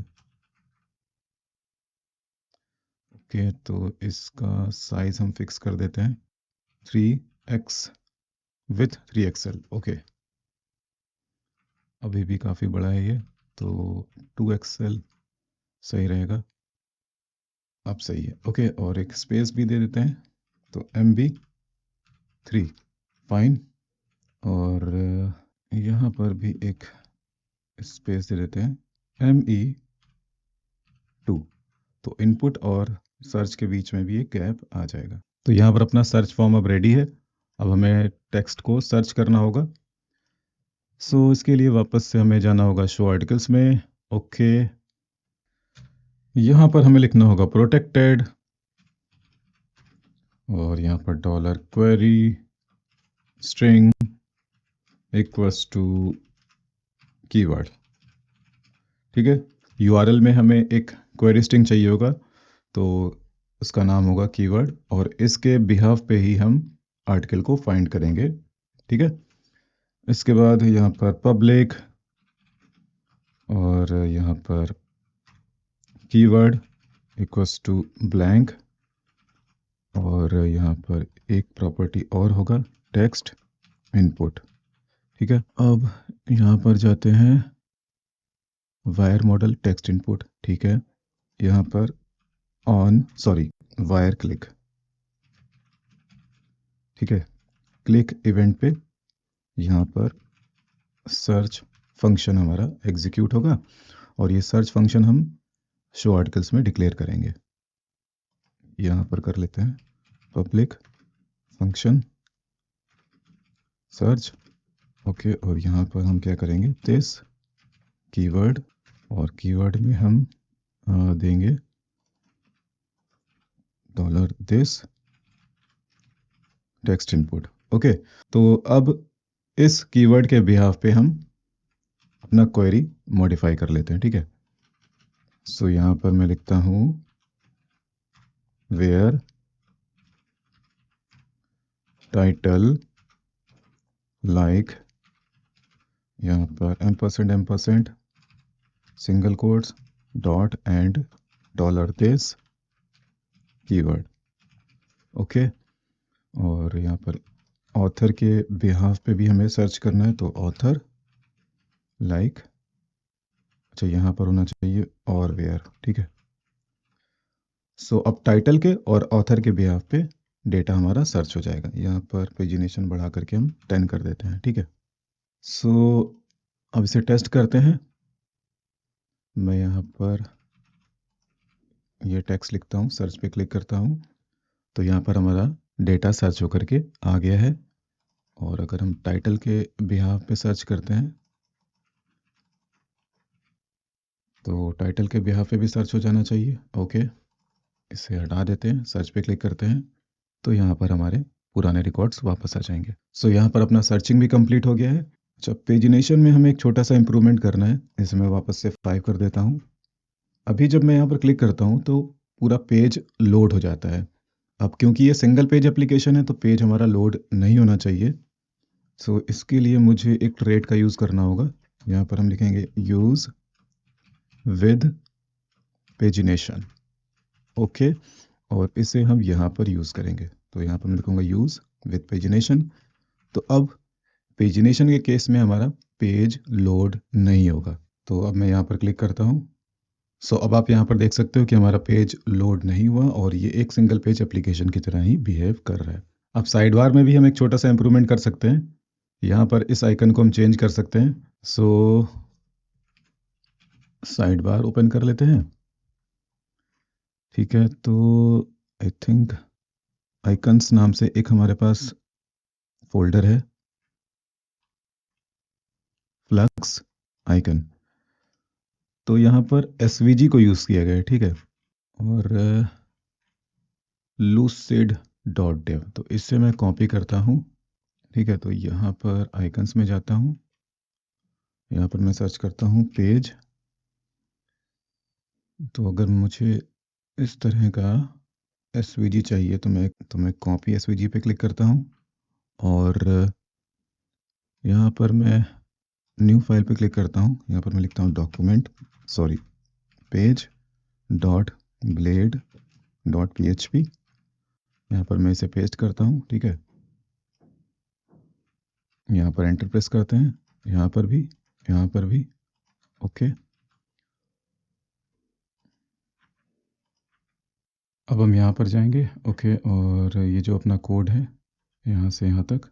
Speaker 1: ओके, तो इसका साइज़ हम फिक्स कर देते हैं 3x विथ 3XL। ओके, अभी भी काफ़ी बड़ा है ये, तो 2XL सही रहेगा। अब सही है। ओके, और एक स्पेस भी दे देते हैं, तो MB3 फाइन। और यहाँ पर भी एक स्पेस दे देते हैं ME2। तो इनपुट और सर्च के बीच में भी एक गैप आ जाएगा। तो यहाँ पर अपना सर्च फॉर्म अब रेडी है। अब हमें टेक्स्ट को सर्च करना होगा। सो इसके लिए वापस से हमें जाना होगा शो आर्टिकल्स में। ओके, यहाँ पर हमें लिखना होगा प्रोटेक्टेड, और यहाँ पर dollar query string equals to keyword. ठीक है, यूआरएल में हमें एक क्वेरी स्ट्रिंग चाहिए होगा, तो उसका नाम होगा कीवर्ड, और इसके बिहाफ पे ही हम आर्टिकल को फाइंड करेंगे। ठीक है, इसके बाद यहाँ पर पब्लिक, और यहाँ पर कीवर्ड इक्वल्स टू ब्लैंक, और यहाँ पर एक प्रॉपर्टी और होगा टेक्स्ट इनपुट। ठीक है, अब यहाँ पर जाते हैं वायर मॉडल टेक्स्ट इनपुट। ठीक है, यहाँ पर वायर क्लिक। ठीक है, क्लिक इवेंट पे यहाँ पर सर्च फंक्शन हमारा एग्जीक्यूट होगा, और ये सर्च फंक्शन हम शो आर्टिकल्स में डिक्लेयर करेंगे। यहाँ पर कर लेते हैं पब्लिक फंक्शन सर्च। ओके, और यहाँ पर हम क्या करेंगे, दिस कीवर्ड, और कीवर्ड में हम देंगे dollar this text input. Okay, तो अब इस कीवर्ड के बिहाफ पे हम अपना क्वेरी मॉडिफाई कर लेते हैं। ठीक है, सो यहाँ पर मैं लिखता हूँ वेयर टाइटल लाइक, यहाँ पर ampersand single quotes dot and dollar this keyword. Okay, और यहाँ पर ऑथर के बिहाफ पे भी हमें सर्च करना है, तो ऑथर लाइक, अच्छा यहाँ पर होना चाहिए और वेयर। ठीक है, सो अब टाइटल के और ऑथर के बिहाफ पे डेटा हमारा सर्च हो जाएगा। यहाँ पर पेजिनेशन बढ़ा करके हम 10 कर देते हैं। ठीक है, सो अब इसे टेस्ट करते हैं। मैं यहाँ पर ये टेक्स्ट लिखता हूँ, सर्च पे क्लिक करता हूँ, तो यहाँ पर हमारा डेटा सर्च होकर के आ गया है। और अगर हम टाइटल के बिहाफ पे सर्च करते हैं, तो टाइटल के बिहाफ पे भी सर्च हो जाना चाहिए। ओके, इसे हटा देते हैं, सर्च पे क्लिक करते हैं, तो यहाँ पर हमारे पुराने रिकॉर्ड्स वापस आ जाएंगे। सो यहाँ पर अपना सर्चिंग भी कंप्लीट हो गया है। अच्छा, पेजिनेशन में हमें एक छोटा सा इंप्रूवमेंट करना है, इसे मैं वापस से 5 कर देता हूँ। अभी जब मैं यहाँ पर क्लिक करता हूँ तो पूरा पेज लोड हो जाता है। अब क्योंकि ये सिंगल पेज एप्लीकेशन है, तो पेज हमारा लोड नहीं होना चाहिए। सो इसके लिए मुझे एक ट्रेड का यूज़ करना होगा। यहाँ पर हम लिखेंगे यूज़ विद पेजिनेशन। ओके, और इसे हम यहाँ पर यूज़ करेंगे, तो यहाँ पर मैं लिखूँगा यूज़ विद पेजिनेशन। तो अब पेजिनेशन के केस में हमारा पेज लोड नहीं होगा। तो अब मैं यहाँ पर क्लिक करता हूँ। सो अब आप यहाँ पर देख सकते हो कि हमारा पेज लोड नहीं हुआ, और ये एक सिंगल पेज एप्लीकेशन की तरह ही बिहेव कर रहा है। अब साइड बार में भी हम एक छोटा सा इंप्रूवमेंट कर सकते हैं। यहाँ पर इस आइकन को हम चेंज कर सकते हैं। सो साइड बार ओपन कर लेते हैं। ठीक है, तो आई थिंक आइकन्स नाम से एक हमारे पास फोल्डर है, फ्लक्स आइकन। तो यहाँ पर SVG को यूज़ किया गया है। ठीक है, और lucid डॉट डेव, तो इससे मैं कॉपी करता हूँ। ठीक है, तो यहाँ पर आइकन्स में जाता हूँ, यहाँ पर मैं सर्च करता हूँ पेज। तो अगर मुझे इस तरह का SVG चाहिए, तो मैं कॉपी SVG पे क्लिक करता हूँ, और यहाँ पर मैं न्यू फाइल पे क्लिक करता हूँ। यहाँ पर मैं लिखता हूँ page dot blade dot PHP। यहाँ पर मैं इसे पेस्ट करता हूँ, ठीक है। यहाँ पर एंटर प्रेस करते हैं, यहाँ पर भी, यहाँ पर भी, ओके। अब हम यहाँ पर जाएंगे, ओके, और ये जो अपना कोड है यहाँ से यहाँ तक,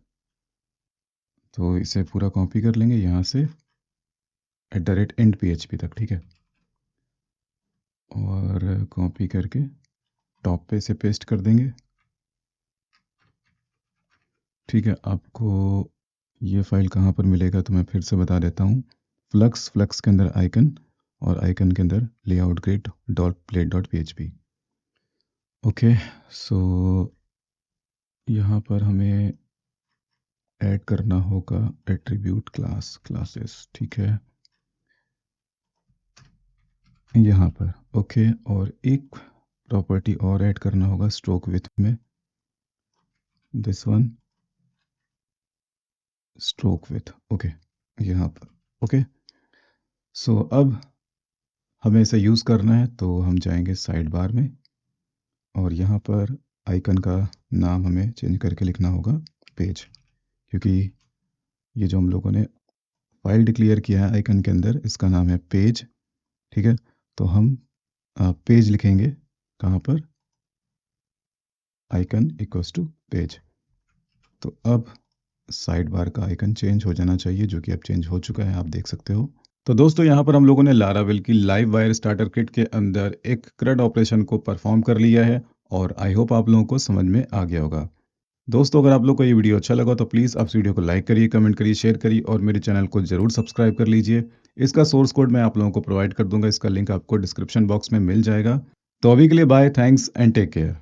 Speaker 1: तो इसे पूरा कॉपी कर लेंगे यहाँ से @end PHP तक, ठीक है। और कॉपी करके टॉप पे इसे पेस्ट कर देंगे, ठीक है। आपको ये फाइल कहाँ पर मिलेगा तो मैं फिर से बता देता हूँ। फ्लक्स के अंदर आइकन, और आइकन के अंदर layout grid dot blade dot PHP, okay. So यहाँ पर हमें ऐड करना होगा एट्रीब्यूट क्लासेस, ठीक है, यहाँ पर, ओके। और एक प्रॉपर्टी और ऐड करना होगा स्ट्रोक विथ में, this one, stroke with, okay, यहाँ पर, ओके। सो अब हमें इसे यूज़ करना है तो हम जाएंगे साइड बार में, और यहाँ पर आइकन का नाम हमें चेंज करके लिखना होगा पेज, क्योंकि ये जो हम लोगों ने फाइल डिक्लेयर किया है आइकन के अंदर, इसका नाम है पेज, ठीक है। तो हम पेज लिखेंगे कहाँ पर, आइकन इक्वल्स टू पेज। तो अब साइड बार का आइकन चेंज हो जाना चाहिए, जो कि अब चेंज हो चुका है, आप देख सकते हो। तो दोस्तों यहाँ पर हम लोगों ने लारावेल की लाइव वायर स्टार्टर किट के अंदर एक CRUD ऑपरेशन को परफॉर्म कर लिया है, और आई होप आप लोगों को समझ में आ गया होगा। दोस्तों अगर आप लोग को ये वीडियो अच्छा लगा तो प्लीज़ आप इस वीडियो को लाइक करिए, कमेंट करिए, शेयर करिए, और मेरे चैनल को जरूर सब्सक्राइब कर लीजिए। इसका सोर्स कोड मैं आप लोगों को प्रोवाइड कर दूंगा, इसका लिंक आपको डिस्क्रिप्शन बॉक्स में मिल जाएगा। तो अभी के लिए bye, thanks and take care.